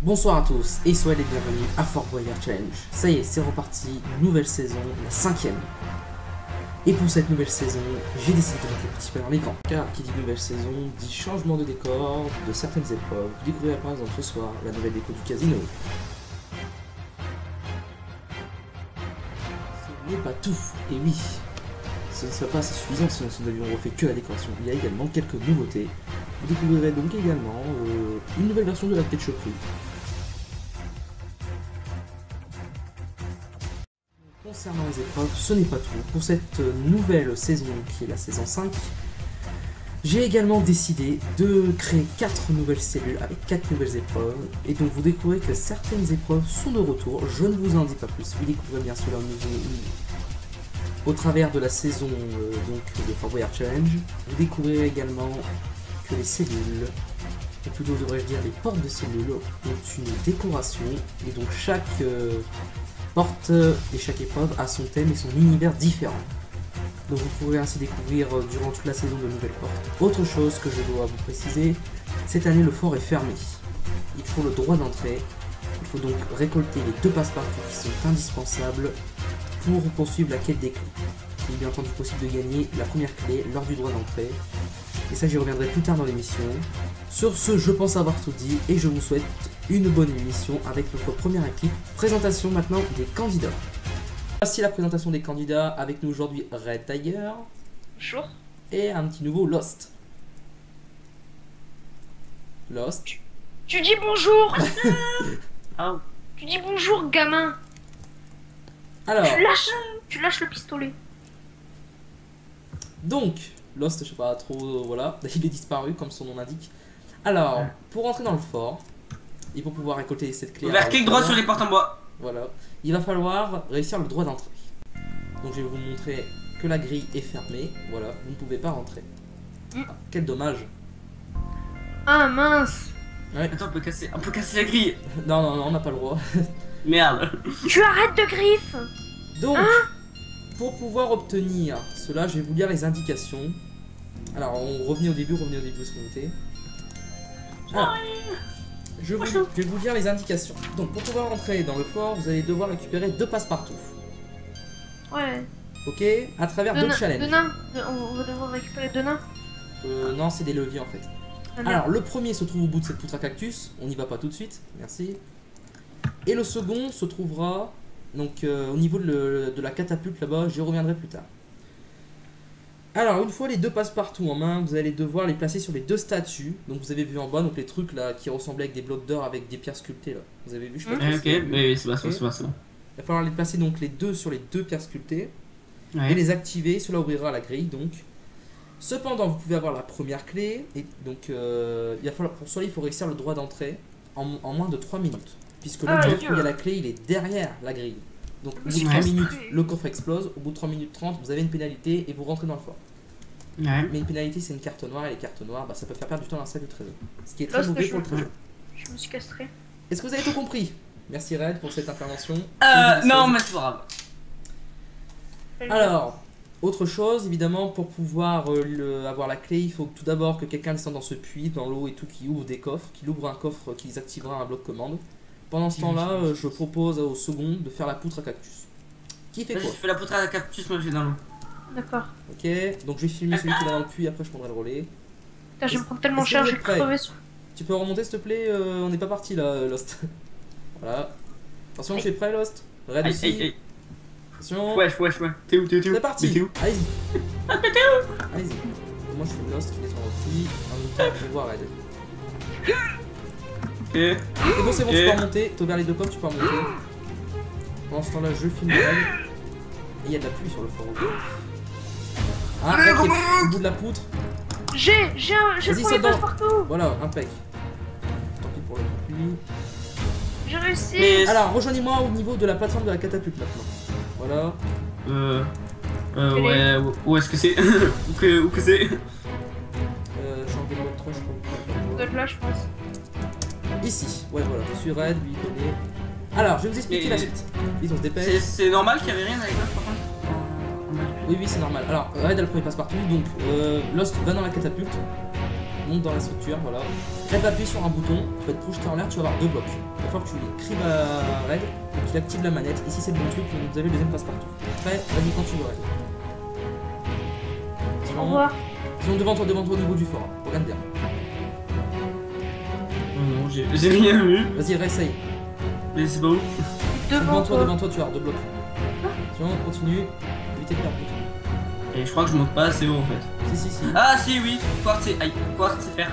Bonsoir à tous et soyez les bienvenus à Fort Boyard Challenge. Ça y est, c'est reparti, nouvelle saison, la 5e. Et pour cette nouvelle saison, j'ai décidé de mettre les petits peu dans l'écran. Car qui dit nouvelle saison, dit changement de décor, de certaines épreuves. Vous découvrirez par exemple ce soir la nouvelle déco du casino. Ce n'est pas tout, et oui, ce ne serait pas assez suffisant sinon nous n'avions refait que la décoration. Il y a également quelques nouveautés. Vous découvrirez donc également une nouvelle version de la ketchuperie. Concernant les épreuves, ce n'est pas tout. Pour cette nouvelle saison, qui est la saison 5, j'ai également décidé de créer 4 nouvelles cellules avec 4 nouvelles épreuves. Et donc vous découvrez que certaines épreuves sont de retour. Je ne vous en dis pas plus. Vous découvrez bien sûr au travers de la saison donc, de Fort Boyard Challenge. Vous découvrirez également que les cellules, ou plutôt devrais-je dire les portes de cellules, ont une décoration. Et donc chaque porte et chaque épreuve a son thème et son univers différent. Donc vous pourrez ainsi découvrir durant toute la saison de nouvelles portes. Autre chose que je dois vous préciser, cette année le fort est fermé. Il faut le droit d'entrée. Il faut donc récolter les 2 passe-partout qui sont indispensables pour poursuivre la quête des clés. Il est bien entendu possible de gagner la première clé lors du droit d'entrée. Et ça j'y reviendrai plus tard dans l'émission. Sur ce, je pense avoir tout dit et je vous souhaite une bonne émission avec notre première équipe. Présentation maintenant des candidats. Voici la présentation des candidats. Avec nous aujourd'hui Red Tiger. Bonjour. Et un petit nouveau Lost. Lost. Tu dis bonjour. Ah. Tu dis bonjour, gamin. Alors, Tu lâches le pistolet. donc, Lost, je sais pas trop, voilà, il est disparu comme son nom l'indique. Alors, pour entrer dans le fort, et pour pouvoir récolter cette clé... Vers clic droit sur les portes en bois. Voilà, il va falloir réussir le droit d'entrée. Donc je vais vous montrer que la grille est fermée, voilà, vous ne pouvez pas rentrer. Ah, quel dommage. Ah mince. Ouais. Attends, on peut casser la grille. Non, non, non, on n'a pas le droit. Merde. Tu arrêtes de griffe. Donc, pour pouvoir obtenir cela, je vais vous lire les indications. Alors, on revenait au début, ce qu'on était. Alors, je vais vous lire les indications. Donc, pour pouvoir entrer dans le fort, vous allez devoir récupérer 2 passe-partout. Ouais. Ok, à travers 2 challenges. 2 nains. On va devoir récupérer 2 nains. Non, c'est des leviers en fait. Ah, merde. Alors, le premier se trouve au bout de cette poutre à cactus. On n'y va pas tout de suite, merci. Et le second se trouvera donc au niveau de la catapulte là-bas. J'y reviendrai plus tard. Alors, une fois les 2 passe-partout en main, vous allez devoir les placer sur les 2 statues. Donc, vous avez vu en bas, donc les trucs là qui ressemblaient avec des blocs d'or avec des pierres sculptées là. Vous avez vu, je sais pas. Ok, mais c'est pas ça, c'est pas ça. Il va falloir les placer donc les 2 sur les 2 pierres sculptées et Ouais. les activer. Cela ouvrira la grille donc. Cependant, vous pouvez avoir la première clé et donc il va falloir, pour cela, il faut réussir le droit d'entrée en moins de 3 minutes. Puisque le coffre où il y a la clé, il est derrière la grille. Donc au bout de 3 minutes, le coffre explose. Au bout de 3 minutes 30, vous avez une pénalité et vous rentrez dans le fort. Ouais. Mais une pénalité, c'est une carte noire et les cartes noires, bah, ça peut faire perdre du temps dans la salle du trésor. Ce qui est très Lost, mauvais pour le trésor. Je me suis castré. Est-ce que vous avez tout compris? Merci Red pour cette intervention. Non, mais c'est pas grave. Alors, autre chose, évidemment, pour pouvoir avoir la clé, il faut tout d'abord que quelqu'un descende dans ce puits, dans l'eau et tout, qui ouvre des coffres, qu'il ouvre un coffre qui activera un bloc commande. Pendant ce temps-là, je propose au second de faire la poutre à cactus. Qui fait Vas-y, quoi? je fais la poutre à cactus, moi je vais dans l'eau. D'accord. Ok, donc je vais filmer celui qui va dans le puits, après je prendrai le relais. Putain, je vais me prendre tellement Est-ce que cher, vous je vais êtes prêts? crever sur. Tu peux remonter s'il te plaît, on n'est pas parti là, Lost. Voilà. Attention, tu es prêt, Lost? Red Aïe, aussi. aïe, aïe. Attention. Ouais. T'es où? C'est parti. T'es où? Allez-y. Allez-y. Moi je suis Lost qui descend au puits. En même temps, je vais voir Red. Ok. C'est bon, tu peux remonter. T'as ouvert les 2 coffres, tu peux remonter. Pendant ce temps-là, je filme Red. Et il y a de la pluie sur le fort. Ah, Red qui est au bout de la poutre. J'ai Vas-y, trouvé saute dans. partout. Voilà, impec. Tant pis pour le pluie. J'ai réussi. Mais- Alors, rejoignez-moi au niveau de la plateforme de la catapulte maintenant. Voilà. Ouais, où est-ce que c'est? Où que c'est? Je suis en mode 3, je crois. Vous êtes là, je pense. Ici. Ouais, voilà. Je suis Red, lui, il connaît. Alors, je vais vous expliquer la suite. Ils ont se dépêche. C'est normal qu'il y avait rien avec l'autre par contre? Oui, oui, c'est normal. Alors, Red a le premier passe-partout. Donc, Lost va dans la catapulte. monte dans la structure, voilà. Red va appuyer sur un bouton, tu vas te projeter en l'air, tu vas avoir 2 blocs. Il va falloir que tu crives à Red et qu'il active la manette. Ici c'est le bon truc, vous avez le deuxième passe-partout. Prêt, vas-y quand tu veux, Red. Au revoir. Ils sont devant toi au niveau du fort. Regarde bien. Non, j'ai rien vu. Vas-y, réessaye. Mais c'est pas où? Devant toi. Devant toi, tu vas avoir 2 blocs. Tiens, continue. Évitez de perdre. Et je crois que je monte pas assez haut en fait. Si. Ah si, oui. Quartz, c'est. Aïe, quartz, c'est faire.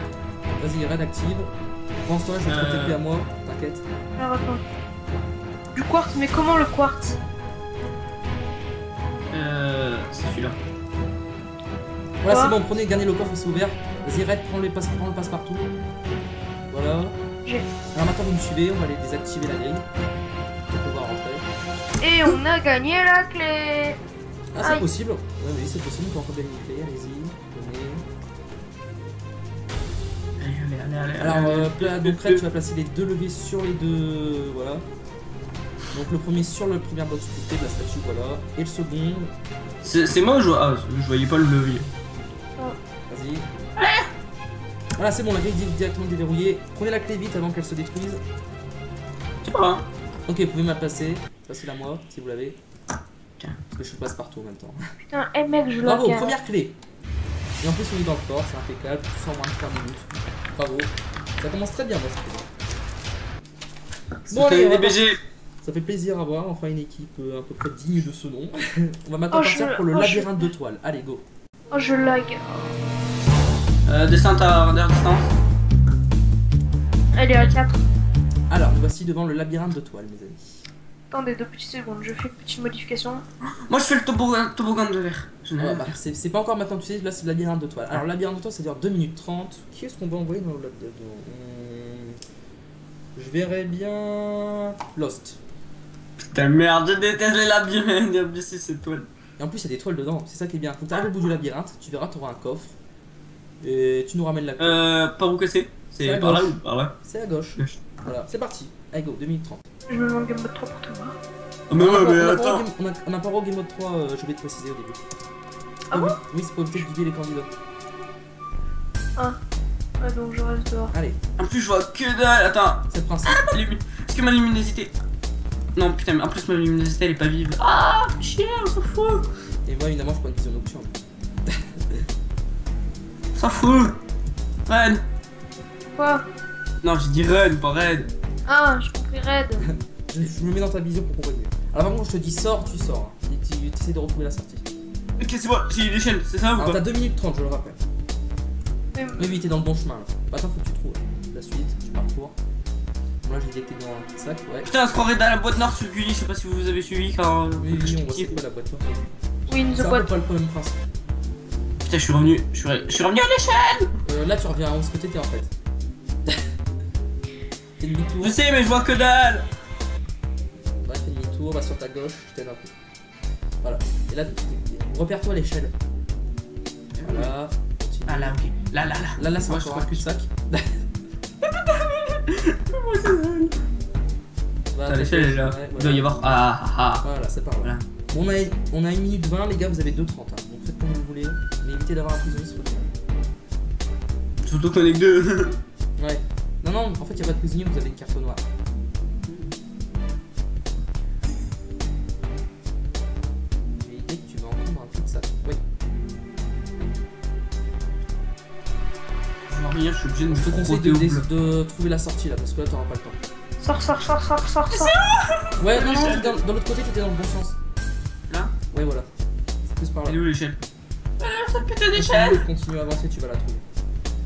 Vas-y, Red active. Pense-toi, je vais te TP à moi, t'inquiète. Alors attends. Du quartz, mais comment le quartz? C'est celui-là. Voilà, Quoi c'est bon, prenez, gagnez le coffre, c'est ouvert. Vas-y, Red, prends le passe-partout. Voilà. J'ai. Alors maintenant, vous me suivez, on va aller désactiver la grille. On peut pouvoir rentrer. Et on a gagné la clé. Ah, c'est Aïe. possible. Oui, c'est possible, on peut encore gagner une clé, allez-y. Donnez. Alors, donc Red, tu vas placer les 2 leviers sur les 2. Voilà. Donc le premier sur le premier box de la statue, voilà. Et le second. C'est moi ou je voyais pas le levier. Vas-y. Voilà, c'est bon, la grille est directement déverrouillée. Prenez la clé vite avant qu'elle se détruise. C'est pas grave. Ok, vous pouvez me la placer. Passez-la moi, si vous l'avez. Tiens. Parce que je passe partout en même temps. Putain, eh mec, je la Bravo, gagne. première clé. Et en plus, on est dans le fort, c'est impeccable. Tout ça en moins de 3 minutes. Bravo. Ça commence très bien, moi, ce Bon, allez, on les va BG. Ça fait plaisir à voir, enfin une équipe à peu près digne de ce nom. On va maintenant Oh, partir pour le labyrinthe de toile. Allez, go. Oh, je lag. Descente à dernière distance. Elle est à 4. Alors, nous voici devant le labyrinthe de toile, mes amis. Attendez 2 petites secondes, je fais une petite modification. Moi je fais le toboggan de verre. Ouais, bah, c'est pas encore maintenant que tu sais, là c'est le labyrinthe de toile. Alors, le labyrinthe de toile, ça dure 2 minutes 30. Qui est-ce qu'on va envoyer dans le labyrinthe de toile? Je verrais bien. Lost. Putain, merde, je déteste les labyrinthes. En plus, c'est cette toile. Et en plus, il y a des toiles dedans, c'est ça qui est bien. Faut que tu arrives au bout du labyrinthe, tu verras, tu auras un coffre. Et tu nous ramènes la clé. Par où que c'est? C'est à C'est par là gauche. ou par là? C'est à gauche. Gauche. Voilà, c'est parti. Allez, go, 2 minutes 30. Je me demande Game Mode 3 pour toi. Oh, mais ouais, mais on a attends. pas le Game Mode 3, je vais te préciser au début. Ah bon? Oui, c'est pour éviter de guider les candidats. Ah, donc je reste dehors. Allez, En plus, je vois que dalle. Attends. c'est le principe. Est-ce que ma luminosité. Non, putain, mais en plus, ma luminosité elle est pas vive. Ah, chier, on s'en fout. Et moi, évidemment, je prends une vision nocturne. On s'en fout. Red. Quoi? Non, j'ai dit Red, pas Red. Ah, j'ai compris Red. Je me mets dans ta vision pour qu'on voit mieux. Alors, par contre, je te dis sors, tu sors. Et tu essaies de retrouver la sortie. Ok, c'est bon, j'ai eu l'échelle, c'est ça ou Alors, pas? t'as 2 minutes 30, je le rappelle. Mais- Oui, t'es dans le bon chemin là. Bah, attends, faut que tu trouves la suite, tu parcours. Moi, j'ai dit que t'es dans un sac, ouais. Putain, on se croirait dans la boîte noire sur Gulli, je sais pas si vous avez suivi quand. Oui, quand oui, j'étais on voit petit. c'est quoi la boîte noire. Oui, une C'est un peu boîte. pas le même principe. Putain, je suis revenu, je suis revenu à l'échelle. Là, tu reviens où ce que t'étais en fait. Fais demi-tour. Je sais, mais je vois que dalle. Ouais, fais demi-tour, va sur ta gauche, je t'aide un peu. Voilà. Et là, repère-toi à l'échelle. Voilà. Continue. Ah là, ok. Là. Là, c'est Moi, je encore un crois que cul-de-sac. Putain, l'échelle est là. Ouais, Il doit y avoir. Ah. Voilà, c'est par là. Voilà. Bon, on a 1 minute 20, les gars, vous avez 2:30. Hein. Donc faites comme vous voulez. Mais évitez d'avoir un prisonnier sur votre chemin. Surtout qu'on est que deux. Ouais. Non, en fait, il n'y a pas de prisonnier, vous avez une carte noire. J'ai l'idée que tu vas entendre un cul-de-sac. Oui. Je vois rien, je suis obligé de me Je te conseille frotter au bloc. de trouver la sortie là, parce que là, t'auras pas le temps. Sors. Ouais, non, dans l'autre côté, t'étais dans le bon sens. Là? Ouais, voilà. C'est plus par là. Elle est où l'échelle? Cette putain d'échelle! Continue à avancer, tu vas la trouver.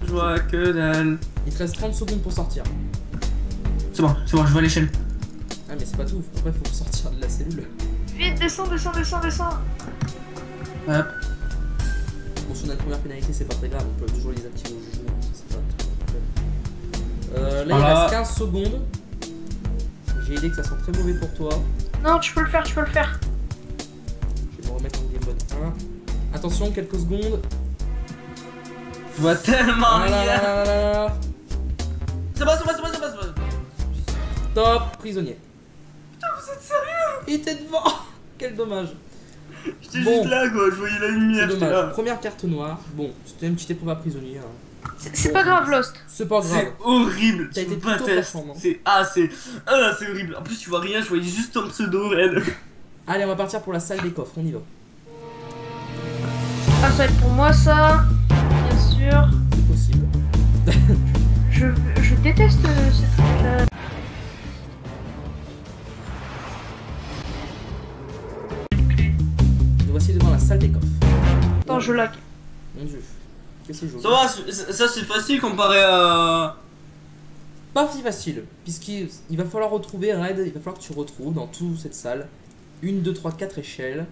Je vois que dalle. Il te reste 30 secondes pour sortir. C'est bon, je vois l'échelle. Ah, mais c'est pas tout. Après, faut sortir de la cellule. Vite, descends. Hop. Bon, si on a une première pénalité, c'est pas très grave. On peut toujours les activer au jugement. C'est pas très grave. Là, il Voilà. reste 15 secondes. J'ai l'idée que ça sent très mauvais pour toi. Non, tu peux le faire. Je vais me remettre en game mode 1. Attention, quelques secondes. Je vois tellement Voilà, rien. là. C'est bon. Stop, prisonnier. Putain, vous êtes sérieux? Il était devant. Quel dommage. J'étais Bon. juste là quoi, je voyais la C'est lumière, j'étais dommage. là. Première carte noire. Bon, c'était une petite épreuve à prisonnier. Hein. C'est pas grave, Lost. C'est pas grave. C'est horrible. T'as Tu été peux pas plutôt tester. performant. C'est c'est horrible. En plus tu vois rien, je voyais juste ton pseudo Red. Allez, on va partir pour la salle des coffres, on y va. Ah, ça va être pour moi, ça. Bien sûr. C'est possible. Je déteste ce truc-là. Nous voici devant la salle des coffres. Attends, je lag. Mon dieu. Qu'est-ce que c'est Ça va, ça c'est facile comparé à. Pas si facile, puisqu'il va falloir retrouver, Red, il va falloir que tu retrouves dans toute cette salle 1, 2, 3, 4 échelles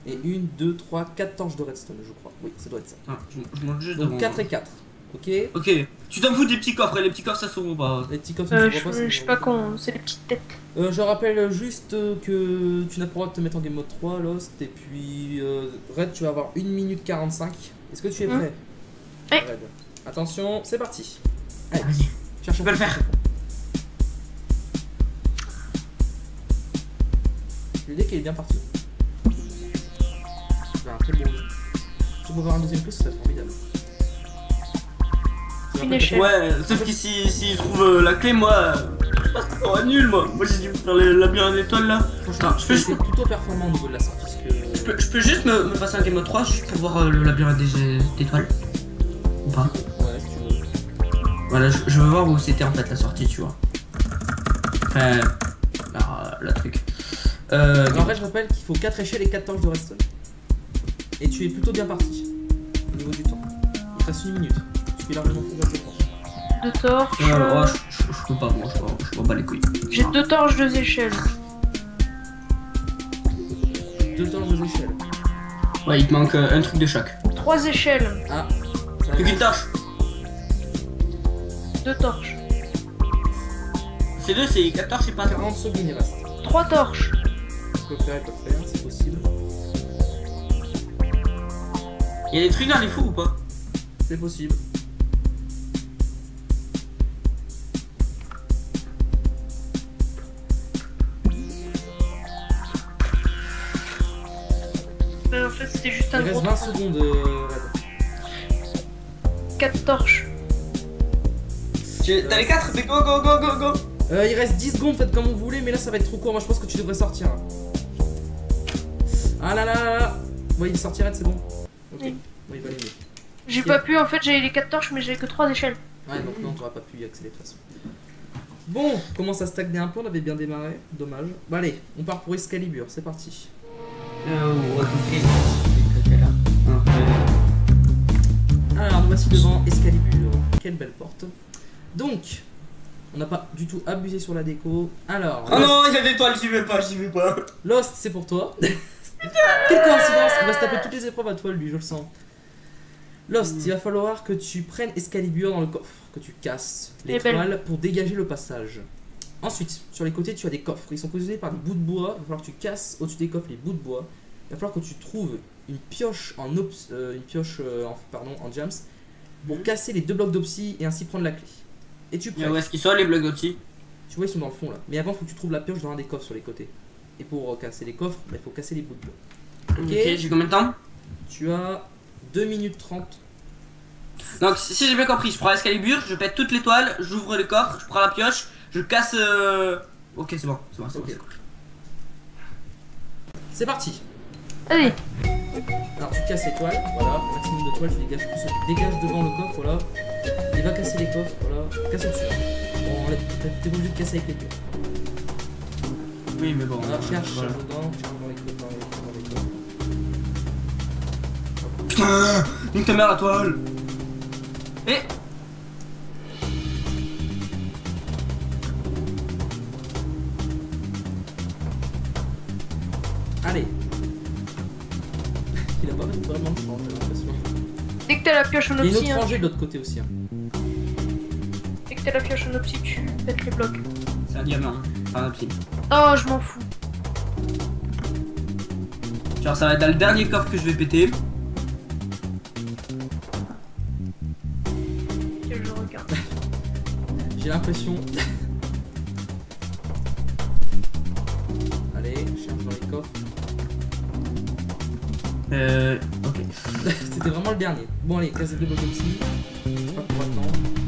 et 1, 2, 3, 4 torches de redstone, je crois. Oui, ça doit être ça. Ah, je monte juste Donc devant. 4 et 4, ok? Ok, tu t'en fous des petits coffres, et les petits coffres ça s'ouvre pas. Les petits coffres, ne se voient Je sais pas quand, c'est les petites têtes. Je rappelle juste que tu n'as pas le droit de te mettre en game mode 3, Lost, et puis Red, tu vas avoir 1 minute 45. Est-ce que tu es prêt? Oui. Red. Attention, c'est parti. Allez, Vas-y, cherche je peux le faire. L'idée qu'elle est bien partie. C'est un très bon jeu. Si on peut avoir un deuxième coup, ce serait formidable. Une échelle. Ouais, sauf que s'il trouve la clé, moi. Je pense que ça sera nul, moi. Moi j'ai dû faire le labyrinthe d'étoiles là. Franchement, Attends, je peux plutôt performant au niveau de la sortie. Parce que... Je peux juste me passer un game mode 3 juste pour voir le labyrinthe d'étoiles. Ou pas? Ouais, si tu veux. Voilà, je veux voir où c'était en fait la sortie, tu vois. Enfin, la truc. Alors, en fait, je rappelle qu'il faut 4 échelles et 4 torches de redstone. Et tu es plutôt bien parti au niveau du temps. Il te reste 1 minute. Tu peux largement faire tes torches. 2 torches. Oh, je peux pas, moi, je vois pas les couilles. J'ai 2 torches, 2 échelles. 2 torches, 2 échelles. Ouais, il te manque un truc de chaque. 3 échelles. Ah, ça Plus va. qu'une torche. 2 torches. C'est 2, c'est 4 torches, c'est pas 40 secondes, il reste. 3 torches. Tu peux faire, c'est possible. Il y a des trucs dans les fous ou pas? C'est possible. En fait, c'était juste un Il gros reste 20 truc. secondes, Red. 4 torches. T'as les 4? Mais go, go, go, go, go. Il reste 10 secondes, faites comme vous voulez, mais là ça va être trop court. Moi je pense que tu devrais sortir. Ah là là là là. Ouais, il sortirait, c'est bon. Ok. Oui. Oui, il va aller mieux. J'ai pas pu, en fait, j'avais les 4 torches, mais j'avais que 3 échelles. Ouais, donc non, t'auras pas pu y accéder de toute façon. Bon, on commence à stagner un peu, on avait bien démarré. Dommage. Bon, allez, on part pour Excalibur, c'est parti. Alors, nous voici devant Excalibur. Quelle belle porte. Donc, on n'a pas du tout abusé sur la déco. Alors, Oh non, il y a des étoiles, j'y vais pas, Lost, c'est pour toi. Quelle coïncidence, il va se taper toutes les épreuves à toi, lui, je le sens. Lost, il va falloir que tu prennes Excalibur dans le coffre, que tu casses l'étoile pour dégager le passage. Ensuite, sur les côtés, tu as des coffres. Ils sont positionnés par des bouts de bois. Il va falloir que tu casses au-dessus des coffres les bouts de bois. Il va falloir que tu trouves une pioche en jams pour casser les 2 blocs d'opsie et ainsi prendre la clé. Et tu prends. Où est-ce qu'ils sont les blocs d'opti? Tu vois, ils sont dans le fond là. Mais avant, il faut que tu trouves la pioche dans un des coffres sur les côtés. Et pour casser les coffres, il faut casser les bouts de bois. Ok, j'ai combien de temps? Tu as 2 minutes 30. Donc, si j'ai bien compris, je prends Excalibur, je pète toute l'étoile, j'ouvre le coffre, je prends la pioche, je casse. Ok, c'est bon, c'est bon, c'est Ok. bon. C'est parti. Allez, Alors tu casses l'étoile, voilà, maximum de toiles, tu dégages tout ça. Dégage devant le coffre, voilà. Il va casser les coffres, voilà. Casse au-dessus. Bon, là, t'es obligé de casser avec les pieds. Oui, mais bon. Voilà, cherche voilà. dedans, cherche dans les coffres, dans les coffres. Putain, nique ta mère la toile. Et Allez. Il a pas vraiment de chance, j'ai l'impression. dès que t'as la pioche en Il y a une opsie, autre hein, rangée de l'autre côté aussi. Hein. dès que t'as la pioche en opsie, tu pètes les blocs. c'est un diamant, pas un psy. Oh, je m'en fous. Genre, ça va être dans le dernier coffre que je vais péter. Tiens, je regarde. J'ai l'impression. Allez, cherche dans les coffres. Ok. C'était vraiment le dernier. Bon allez, casse les 2 blocs aussi. Je sais pas pourquoi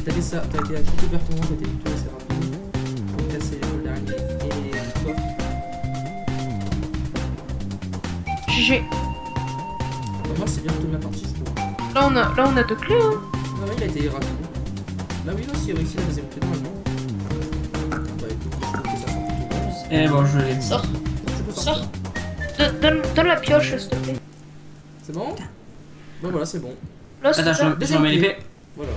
T'as été plutôt performant, t'as été plutôt assez rapide pour casser les derniers et les coffres. GG. Pour moi, c'est bien toute la partie, je trouve. Là, on a deux clés, hein. Ah ouais, il a été rapide. Là, oui, aussi, il a réussi la deuxième clé normalement. Bah écoute, je trouve que ça sent plutôt bon. Et bon, je l'ai. Sors. Tu peux Sors. sortir. Donne la pioche, s'il te plaît. C'est bon? Bah voilà, c'est bon. Là, c'est Attends, ça. je remets l'épée. Voilà.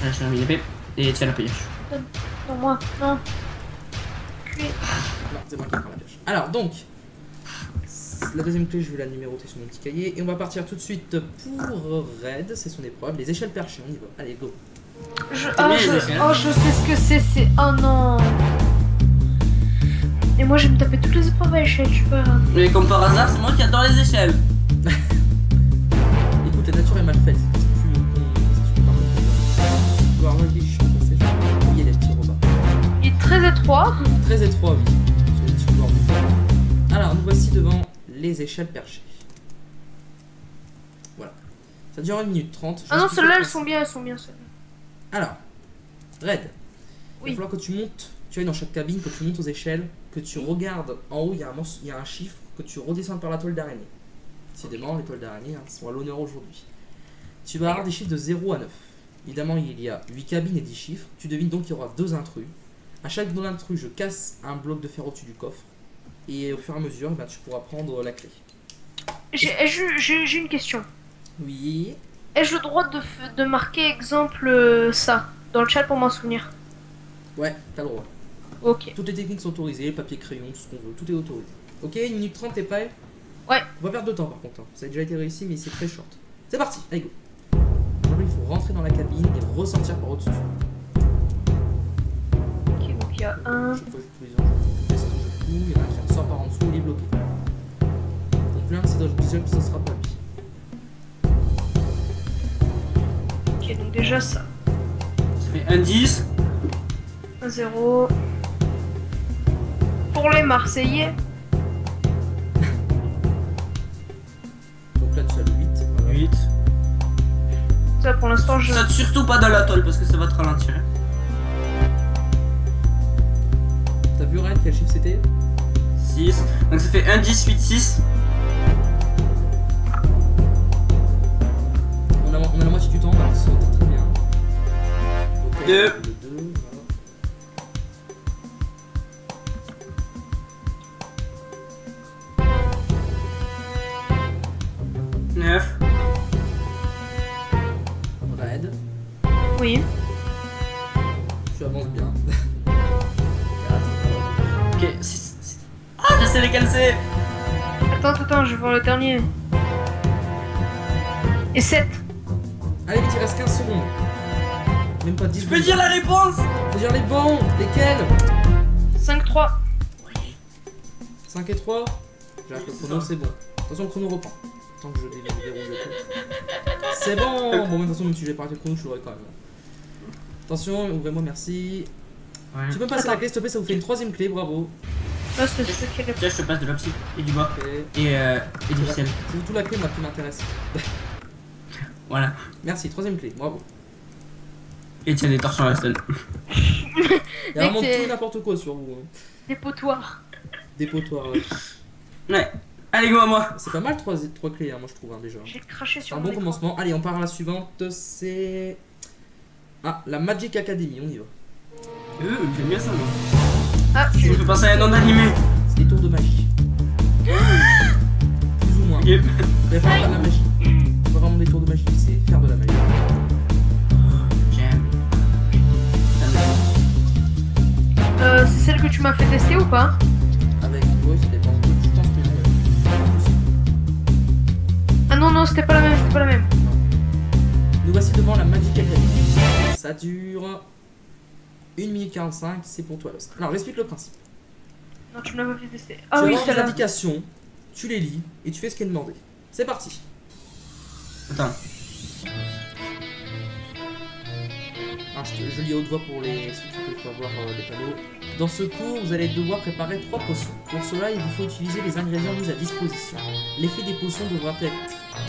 Là, je remets l'épée. Et tiens la pioche. Non, moi. Non. Clé. Non, c'est moi qui prends la pioche. Alors, donc, la deuxième clé, je vais la numéroter sur mon petit cahier. Et on va partir tout de suite pour Red, c'est son épreuve. Les échelles perchées, on y va. Allez, go. Je bien, sais ce que c'est. Oh non. Et moi, je vais me taper toutes les épreuves à échelle, je sais pas. Mais comme par hasard, c'est moi qui adore les échelles. Écoute, la nature est mal faite. Si tu peux pas voir les champs passer. Il y a des petits robots. Il est très étroit. Très étroit, oui. Sur les petits couloirs. Alors, nous voici devant les échelles perchées. Voilà. Ça dure 1 minute 30. Ah non, celles-là, elles sont bien, celles-là. Alors, Red. Il Oui. va falloir que tu montes. Tu vois, dans chaque cabine, que tu montes aux échelles, que tu regardes en haut, il y a un chiffre, que tu redescends par la toile d'araignée. Décidément, les toiles d'araignée sont à l'honneur aujourd'hui. Tu vas avoir des chiffres de 0 à 9. Évidemment, il y a 8 cabines et 10 chiffres. Tu devines donc qu'il y aura 2 intrus. À chaque deux intrus, je casse un bloc de fer au-dessus du coffre. Et au fur et à mesure, tu pourras prendre la clé. J'ai une question. Oui. Ai-je le droit de marquer exemple ça dans le chat pour m'en souvenir? Ouais, t'as le droit. Ok. Toutes les techniques sont autorisées, papier, crayon, tout ce qu'on veut, tout est autorisé. Ok, 1 minute 30, t'es prêt? Ouais. On va perdre de temps par contre, hein. Ça a déjà été réussi, mais c'est très short. C'est parti, allez go. Aujourd'hui, il faut rentrer dans la cabine et ressortir par au-dessus. Ok, donc il y a un. Chaque fois que je tous les enjeux, je il y en a un qui ressort par en dessous, il est bloqué. Donc là, c'est déjà que ça sera pas lui. Ok, donc déjà ça. Ça fait un 10. 1 0. Pour les Marseillais. Donc là, tu as le 8. Voilà. 8. Ça pour l'instant je. Saute surtout pas dans la tôle parce que ça va te ralentir. T'as vu Red, quel chiffre c'était? 6. Donc ça fait 1, 10, 8, 6. On a la moitié du temps, alors c'est très bien. Donc, 2. le 2, voilà. 9. Red, Oui. tu avances bien. 4. Ok, 6. Ah, je sais lesquels c'est. Attends, je vais voir le dernier. Et 7. Allez, vite, il reste 15 secondes. Même pas 10 Je secondes. peux dire la réponse. Faut dire les bons. Lesquels? 5 3. 5 et 3. J'arrête le chrono, c'est bon. Attention, le chrono reprend. Tant que je déroule le coup. C'est bon. Bon, de toute façon, même si j'ai pas arrêté le chrono, je l'aurai quand même. Attention, ouvrez-moi, merci. Ouais. Tu peux me passer la clé, s'il te plaît, ça vous fait une troisième clé, bravo. Là c'est ce qui est. Tiens, je te passe de la psy et du bois Ok. et du ciel. C'est surtout la clé, moi, qui m'intéresse. Voilà. Merci, troisième clé, bravo. Et tiens, des torches en Aston. Il y a vraiment c'est- tout et n'importe quoi sur vous. Hein. Des potoirs. Des potoirs. Ouais. Allez, go à moi. C'est pas mal, trois clés, hein, moi, je trouve, hein, déjà. J'ai craché C'est sur un mon bon écran. commencement. Allez, on part à la suivante, c'est... Ah, la Magic Academy, on y va. J'aime bien ça, moi. Ah, Ça me fait penser à un nom d'animé. C'est des tours de magie. Plus ou moins. Ok. Mais pas de la magie. C'est pas vraiment des tours de magie, c'est faire de la magie. J'aime. c'est celle que tu m'as fait tester ou pas? Avec oui, ça dépend. Je pense que Ah non, c'était pas la même, nous voici devant la Magic Academy. Ça dure 1 minute 45, c'est pour toi. Lost. Alors, j'explique le principe. Non, tu me l'as pas fait tester. Tu Ah vas oui, avoir des celle-là. indications, tu les lis et tu fais ce qui est demandé. C'est parti. Attends. Alors, je lis à haute voix pour les ceux qui peuvent pas voir les panneaux. Dans ce cours, vous allez devoir préparer 3 potions. Pour cela, il vous faut utiliser les ingrédients mis à disposition. L'effet des potions devra être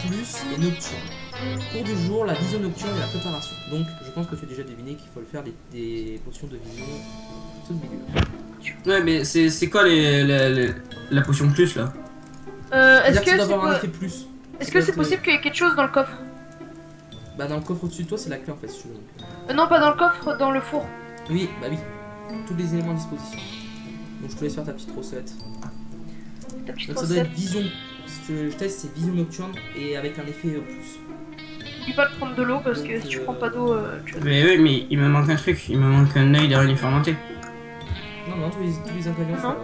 plus et nocturne. Cours du jour, la vision nocturne et la préparation. Donc, je pense que tu as déjà deviné qu'il faut le faire des potions de vision tout de milieu. Ouais, mais c'est quoi la potion plus là? Est-ce C'est-à-dire que ça que doit c'est avoir un po- effet plus. est-ce que c'est possible qu'il y ait quelque chose dans le coffre? Bah, dans le coffre au-dessus de toi, c'est la clé en fait, si tu veux. Donc. Non, pas dans le coffre, dans le four. Oui, bah oui. Tous les éléments à disposition. Donc, je te laisse faire ta petite recette. Ta petite Donc, ça doit recette. être vision. Ce que je teste, c'est vision nocturne et avec un effet plus. N'oublie pas de prendre de l'eau parce que Donc, si tu prends pas d'eau, tu vas... Mais oui, mais il me manque un truc. Il me manque un œil d'araignée fermentée. Non, non, tous les ingrédients sont Non.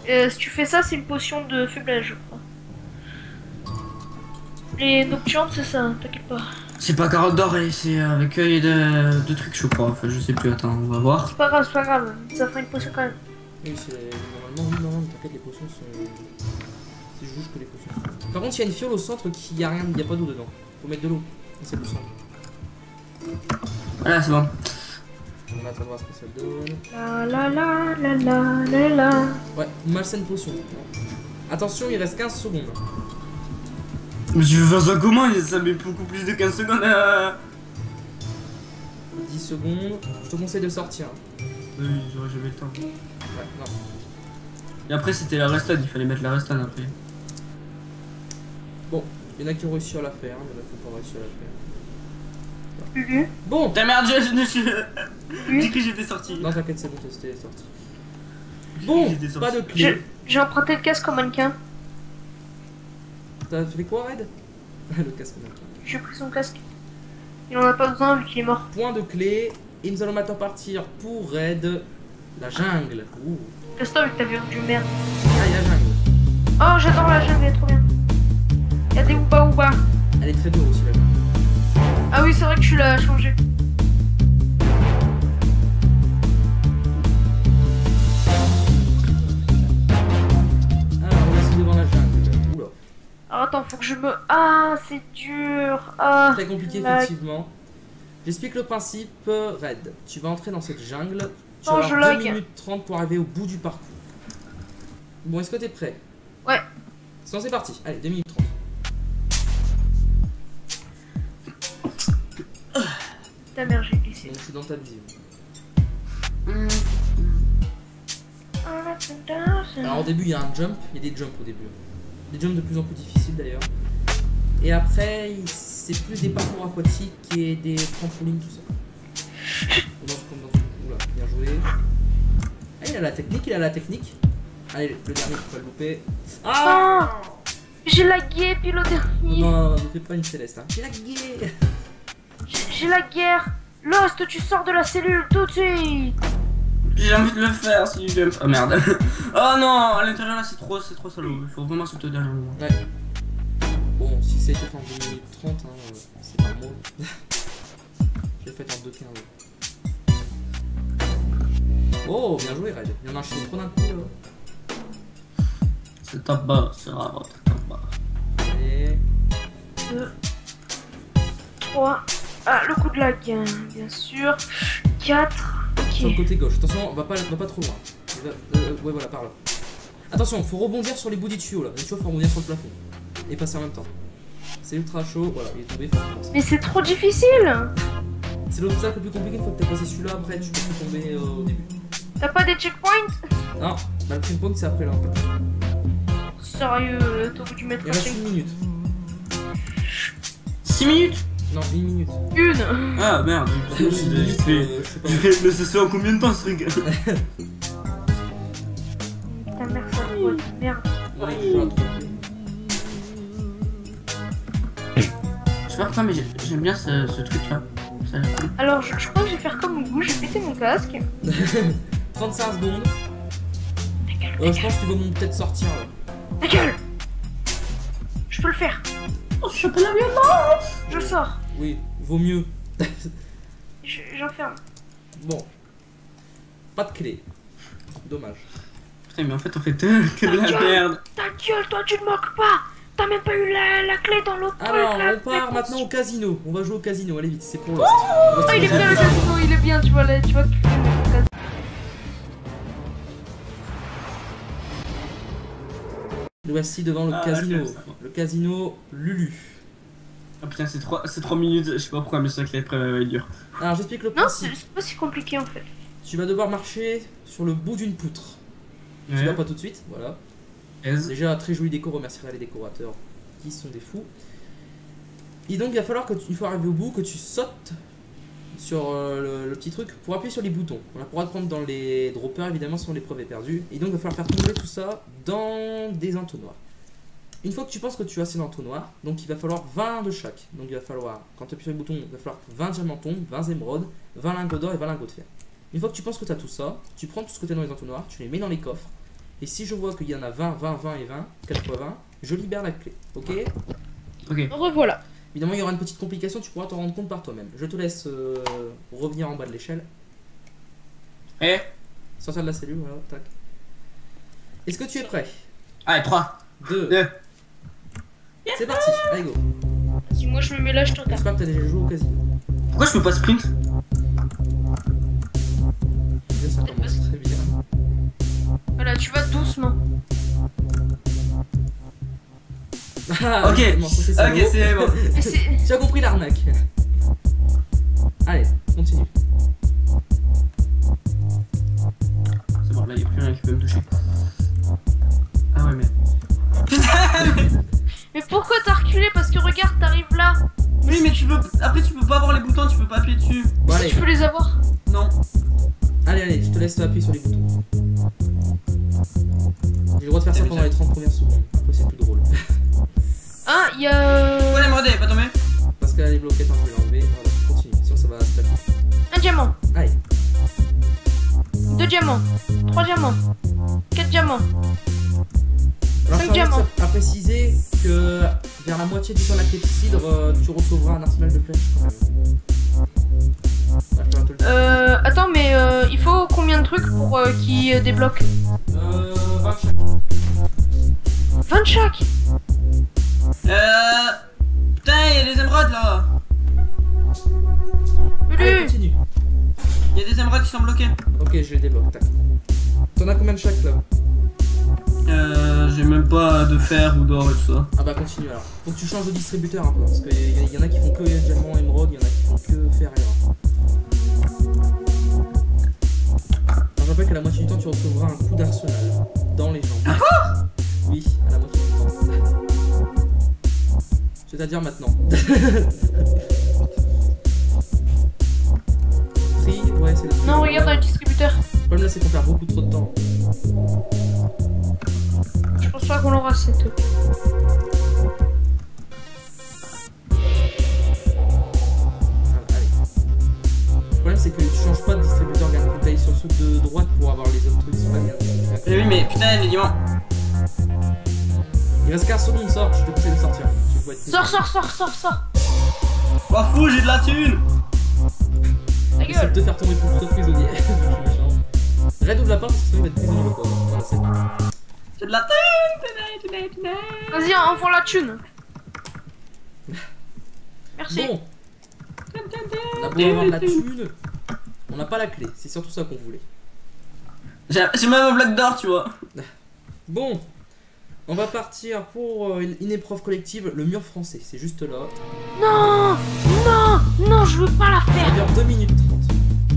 là. Si tu fais ça, c'est une potion de faiblesse, je crois. Les nocturnes, c'est ça, hein, t'inquiète pas. C'est pas carotte d'or, c'est avec œil de trucs, je crois. Enfin, je sais plus. Attends, on va voir. C'est pas grave, ça fera une potion quand même. Oui, normalement, oui, non, mais t'inquiète, les potions sont. C'est juste que les potions sont. Par contre, il y a une fiole au centre qui y a rien, il n'y a pas d'eau dedans. Faut mettre de l'eau. C'est le centre. Voilà, c'est bon. On attendra ce que ça donne. La la la la la la. Ouais, malsaine potion. Attention, il reste 15 secondes. Mais tu veux faire ça comment? Ça met beaucoup plus de 15 secondes à... 10 secondes. Je te conseille de sortir. Oui, j'aurais jamais le temps. Ouais, non. Et après, c'était la restade. Il fallait mettre la restade après. Bon, il y en a qui ont réussi à la faire, il y en a qui n'ont pas réussi à la faire. Lulu. Bon, Ta merde, j'ai Oui. cru que j'étais sorti. non, t'inquiète, c'est bon, c'était sorti. Bon, J'étais sorti. pas de clé. J'ai emprunté le casque au mannequin. T'as fait quoi, Red? Le casque. J'ai pris son casque. Il en a pas besoin vu qu'il est mort. Point de clé. Et nous allons maintenant partir pour Red. La jungle. Ouh. Casse-toi avec ta viande du merde. Ah, il y a la jungle. Oh, j'adore la jungle, elle est trop bien. Y'a des ouba ouba. Elle est très dure aussi, la jungle. Ah oui, c'est vrai que tu l'as changé. Alors, on est devant la jungle. Oula. Alors attends, faut que je me... Ah, c'est dur. Ah. Très compliqué, la- effectivement. J'explique le principe. Red, tu vas entrer dans cette jungle. Tu Non, vas je avoir 2 lag. minutes 30 pour arriver au bout du parcours. Bon, est-ce que t'es prêt? Ouais. Sinon, c'est parti. Allez, 2 minutes 30. Ta mère, j'ai glissé. Donc, je suis dans ta vision. Alors, au début, il y a un jump. Il y a des jumps au début. Des jumps de plus en plus difficiles d'ailleurs. Et après, c'est plus des parcours aquatiques et des trampolines, tout ça. Comme dans ce coup là. Bien joué. Ah, il a la technique, il a la technique. Allez, le dernier, faut pas le louper. Ah! J'ai lagué, puis le Non, dernier. non, non, ne fais pas une céleste. Hein. J'ai la guerre. J'ai la guerre. Lost, tu sors de la cellule tout de suite. J'ai envie de le faire si je jump. Oh merde. Oh non, à l'intérieur là, c'est trop salaud. Il faut vraiment sauter au dernier moment. Ouais. Bon, si ça a été fait en 2 minutes 30, hein, c'est pas moi. Je l'ai fait en 2:15. Oh, bien joué, Red. Il y en a un chez trop d'un coup là. C'est top bas, c'est rare, top bas. Et 2, 3. Ah, le coup de lag, hein, bien sûr. 4. sur le Ok. côté gauche. Attention, on va pas trop loin. Ouais, voilà, par là. Attention, faut rebondir sur les bouts des tuyaux là. Les tuyaux, faut rebondir sur le plafond. Et passer en même temps. C'est ultra chaud. Voilà, il est tombé. Faut recommencer. Mais c'est trop difficile. C'est l'obstacle le plus compliqué. Une fois que t'as passé celui-là, après tu peux plus tomber au début. T'as pas des checkpoints? Non, bah, le checkpoint c'est après là en fait. Sérieux, t'aurais dû mettre Il un reste checkpoint. 1 minute. 6 minutes. Non, 1 minute. Une. Ah merde, Une minute, je sais pas. Mais ça se fait en combien de temps ce truc? Ta mère, ça doit être merde. Ouais, je vais attraper. Je sais pas pourquoi, mais j'aime bien ce truc là. Ça a l'air cool. Alors, je crois que je vais faire comme vous, je vais péter mon casque. 35 secondes. Ta gueule, Je pense qu'il vaut peut-être sortir là. ta gueule. Je peux le faire. Oh, je suis pas la violence. Je sors. Oui, vaut mieux. J'enferme. Bon. Pas de clé. Dommage. Putain, mais en fait, on fait que de la merde. Ta gueule, toi, tu te moques pas. T'as même pas eu la clé dans l'autre truc. Alors, là, on part mais- maintenant au casino. On va jouer au casino, allez vite, c'est pour Lost. Ah, il est bien le casino, il est bien, tu vois, là, tu vois. Nous voici devant le Ah, casino. j'aime ça. Le casino Lulu. Ah putain, c'est 3 minutes, je sais pas pourquoi, mais c'est vrai que l'après va être dur. Alors j'explique le Non, principe. c'est pas si compliqué en fait. Tu vas devoir marcher sur le bout d'une poutre. Tu vas pas tout de suite, voilà. Déjà, très joli déco, remercierai les décorateurs qui sont des fous. Et donc il va falloir que une fois arrivé au bout, que tu sautes sur le petit truc pour appuyer sur les boutons. On la pourra prendre dans les droppers, évidemment, sur l'épreuve est perdue. Et donc il va falloir faire tomber tout ça dans des entonnoirs. Une fois que tu penses que tu as ces entonnoirs, donc il va falloir 20 de chaque. Donc il va falloir, quand tu appuies sur les boutons, il va falloir 20 diamants, 20 émeraudes, 20 lingots d'or et 20 lingots de fer. Une fois que tu penses que tu as tout ça, tu prends tout ce que tu as dans les entonnoirs, tu les mets dans les coffres. Et si je vois qu'il y en a 20, 20, 20 et 20, 4 x 20, je libère la clé. Ok? Ok. Revoilà. Évidemment, il y aura une petite complication, tu pourras t'en rendre compte par toi-même. Je te laisse revenir en bas de l'échelle. Eh. Sortir de la cellule, voilà, tac. Est-ce que tu es prêt? Allez, 3, 2. 2. C'est parti, allez go. Si moi je me mets là, je te regarde. J'espère que t'as déjà joué au casino. Pourquoi je peux pas sprint? Déjà, ça commence très bien. Voilà, tu vas doucement. Ah, Ok, justement, ça, c'est ok, salaud. c'est bon. Mais c'est. Tu as compris l'arnaque. Allez, continue. C'est bon, là, il n'y a plus rien qui peut me toucher. Ah ouais, mais. Putain! Mais pourquoi t'as reculé? Parce que regarde, t'arrives là. Oui, mais tu peux. Après, tu peux pas avoir les boutons, tu peux pas appuyer dessus. Bon, Si allez, tu peux les avoir. Non. allez, je te laisse appuyer sur les boutons. J'ai le droit de faire ça pendant les 30 premières secondes. Après, c'est plus drôle. Ah, il y a. Pourquoi l'émeraude elle est pas tombée? Parce qu'elle est bloquée, attends, je vais l'enlever. Voilà, continue, sinon ça va se taper. Un diamant. Allez. 2 diamants. 3 diamants. 4 diamants. Alors, 5 je diamants. à préciser que vers la moitié du temps de la clepsydre, tu recevras un arsenal de flèches quand même. Ouais, je peux te le dire. Attends, mais il faut combien de trucs pour qui débloque? 20 chaque. 20 de chaque. Putain, il y a des émeraudes là. Allez, Lulu. continue. Il y a des émeraudes qui sont bloquées. Ok, je les débloque, tac. T'en as combien de chaque là? J'ai même pas de fer ou d'or et tout ça. Ah bah continue alors. Faut que tu changes de distributeur un peu, parce qu'il y en a qui font que diamant, émeraude, il y en a qui font que fer et or. Alors je rappelle qu'à la moitié du temps tu recevras un coup d'arsenal dans les jambes. Oui, à la moitié du temps. C'est-à-dire maintenant. Tri, ouais c'est le tri. Non, regarde dans le distributeur. Le problème là c'est qu'on perd beaucoup trop de temps. Je pense pas qu'on l'aura cette. Allez. Le problème c'est que tu changes pas de distributeur, regarde, faut que t'ailles sur ceux de droite pour avoir les autres trucs, c'est pas bien. Mais oui, mais putain, les diamants. Il reste 15 secondes, sort, je te conseille de sortir. Tu peux être Sors, sors, sors, sors, sors. Oh fou, j'ai de la thune. Ta Essaye de gueule. te faire tomber pour toi prisonnier. Je suis méchant. Red ouvre la porte parce que sinon il va être prisonnier quoi. Voilà, c'est bon. J'ai de la thune. Vas-y, envoie la thune. Merci. Bon, on a beau avoir de la thune, on n'a pas la clé, c'est surtout ça qu'on voulait. J'ai même un bloc d'or, tu vois. Bon, on va partir pour une épreuve collective, le mur français, c'est juste là. Non, non, non, je veux pas la Ça faire. dure 2 minutes 30.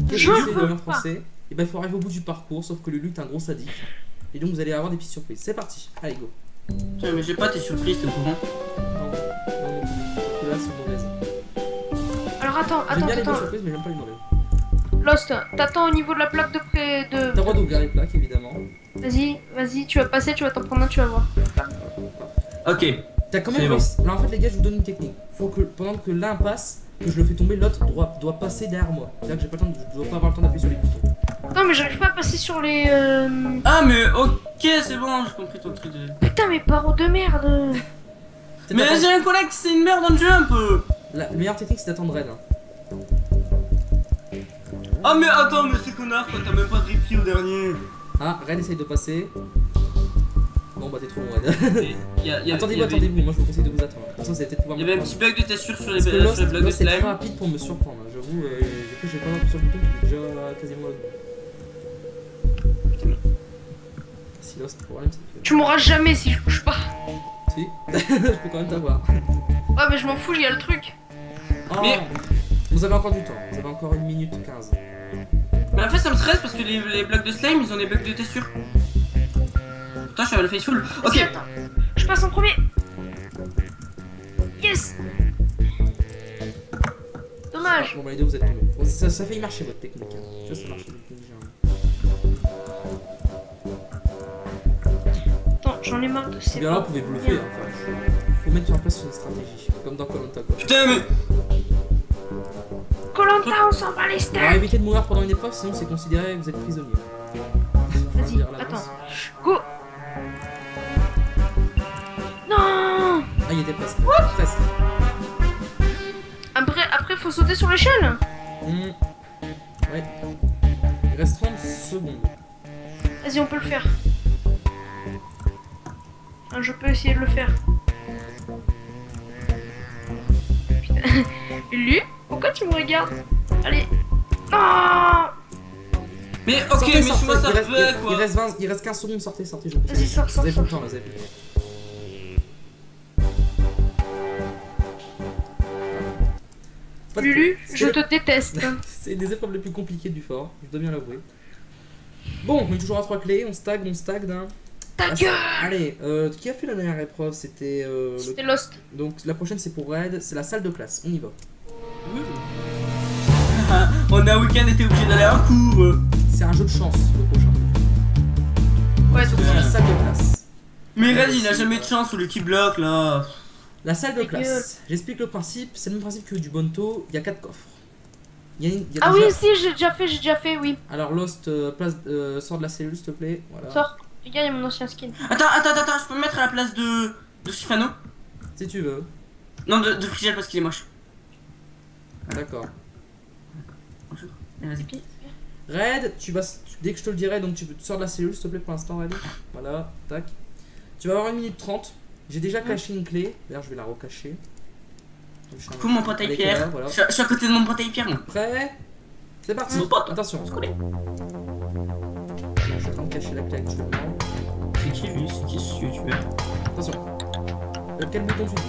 Qu'est-ce Je que c'est veux le mur pas. français? Et ben il faut arriver au bout du parcours, sauf que Lulu est un gros sadique. Et donc vous allez avoir des petites surprises. C'est parti, allez go. Tiens, mais j'ai pas tes surprises, t'es au courant. Non, non, parce que là c'est mauvaises. Alors attends, J'aime attends, bien les bonnes attends. surprises mais j'aime pas les mauvaises. Lost, t'attends au niveau de la plaque de près T'as le de. droit d'ouvrir les plaques évidemment. Vas-y, vas-y, tu vas passer, tu vas t'en prendre un, tu vas voir. Ok. T'as quand C'est même bon. réussi. Là en fait les gars je vous donne une technique. Faut que pendant que l'un passe, que je le fais tomber, l'autre doit passer derrière moi. C'est-à-dire que j'ai pas le temps je dois pas avoir le temps d'appuyer sur les boutons. Non, mais j'arrive pas à passer sur les. Ah, mais ok, c'est bon, j'ai compris ton truc. Putain, mais paro de merde. C'est Mais d'attendre- j'ai un collègue, c'est une merde dans le jeu un peu. La meilleure technique c'est d'attendre Red. Hein. Ah, mais attends, mais c'est connard, quoi, t'as même pas de replay au dernier. Ah, Red essaye de passer. Non bah t'es trop long Red. Attendez-vous, attendez-vous, moi je vous conseille de vous attendre. Comme ça vous allez peut-être pouvoir Il y me avait un prendre. petit bug de texture sur les, Parce que sur les blocs de Lost c'est très slime. rapide pour me surprendre. Hein. J'avoue, j'ai cru que j'ai pas appuyé sur le bouton qui est déjà quasiment là. Si Lost, le problème c'est que... Tu m'auras jamais si je bouge pas. Si, je peux quand même t'avoir. Ouais, mais je m'en fous, il y a le truc. Oh, Mais- vous avez encore du temps, vous avez encore 1 minute 15. Mais en fait, ça me stresse parce que les blocs de slime, ils ont des blocs de texture. Putain, je suis à le faithful. Vas-y, Ok. attends. Je passe en premier. Yes. Dommage. Bon, bah les deux, vous êtes tombés. Bon, ça fait marcher votre technique. Hein. Tu vois, ça marche votre technique. Attends, j'en ai marre de ces. Bien là, vous pouvez bluffer. Hein. Enfin, faut mettre en place une stratégie. Comme dans Koh-Lanta, quoi. Putain, mais. Koh-Lanta, on s'en bat les On va steaks. éviter de mourir pendant une épreuve, sinon c'est considéré que vous êtes prisonnier. Vas-y, attends. Go. Non. Ah, il était presque. Presque. Après, faut sauter sur l'échelle. Ouais. Il reste 30 secondes. Vas-y, on peut le faire. Ah, je peux essayer de le faire. Putain. Lulu, pourquoi tu me regardes? Allez. Non. Mais ok, Sortez, mais sortez. chez moi ça il reste, fait quoi. il reste 15 secondes, sortez, sortez. Je Vas-y, sors, Vous avez sors, plus le temps, là, vous avez plus le temps. Pas de- Lulu, c'est je le- te déteste. C'est des épreuves les plus compliquées du fort, je dois bien l'avouer. Bon, on est toujours à 3 clés, on stagne d'un. Ta Ah, gueule. Allez, qui a fait la dernière épreuve? C'était C'était Lost. Donc la prochaine c'est pour Red, c'est la salle de classe, on y va. On a un week-end été obligé d'aller à un cours. C'est un jeu de chance le prochain. Ouais, C'est la salle de classe. Mais Red, il a jamais de chance ou l'équipe bloque là. La salle de Ta classe, j'explique le principe, c'est le même principe que du Bonto, il y a 4 coffres. Il y a Ah déjà- oui, si, j'ai déjà fait, oui. Alors Lost, sors de la cellule s'il te plaît. Voilà. Sors. Regarde, il y a mon ancien skin. Attends, je peux me mettre à la place de Sifano? Si tu veux. Non, de Frigel parce qu'il est moche. D'accord. Allez, vas-y. Red, dès que je te le dirai, donc tu sors de la cellule s'il te plaît pour l'instant Red. Voilà, tac. Tu vas avoir 1 minute 30. J'ai déjà caché une clé, d'ailleurs je vais la recacher. Coucou mon pote avec Pierre. Voilà. Je suis à côté de mon pote avec Pierre moi. Prêt? C'est parti. Mon pote. Attention. Je suis en train de cacher la clé actuellement. C'est qui lui? C'est qui ce youtubeur? Attention. Quel bouton tu dis?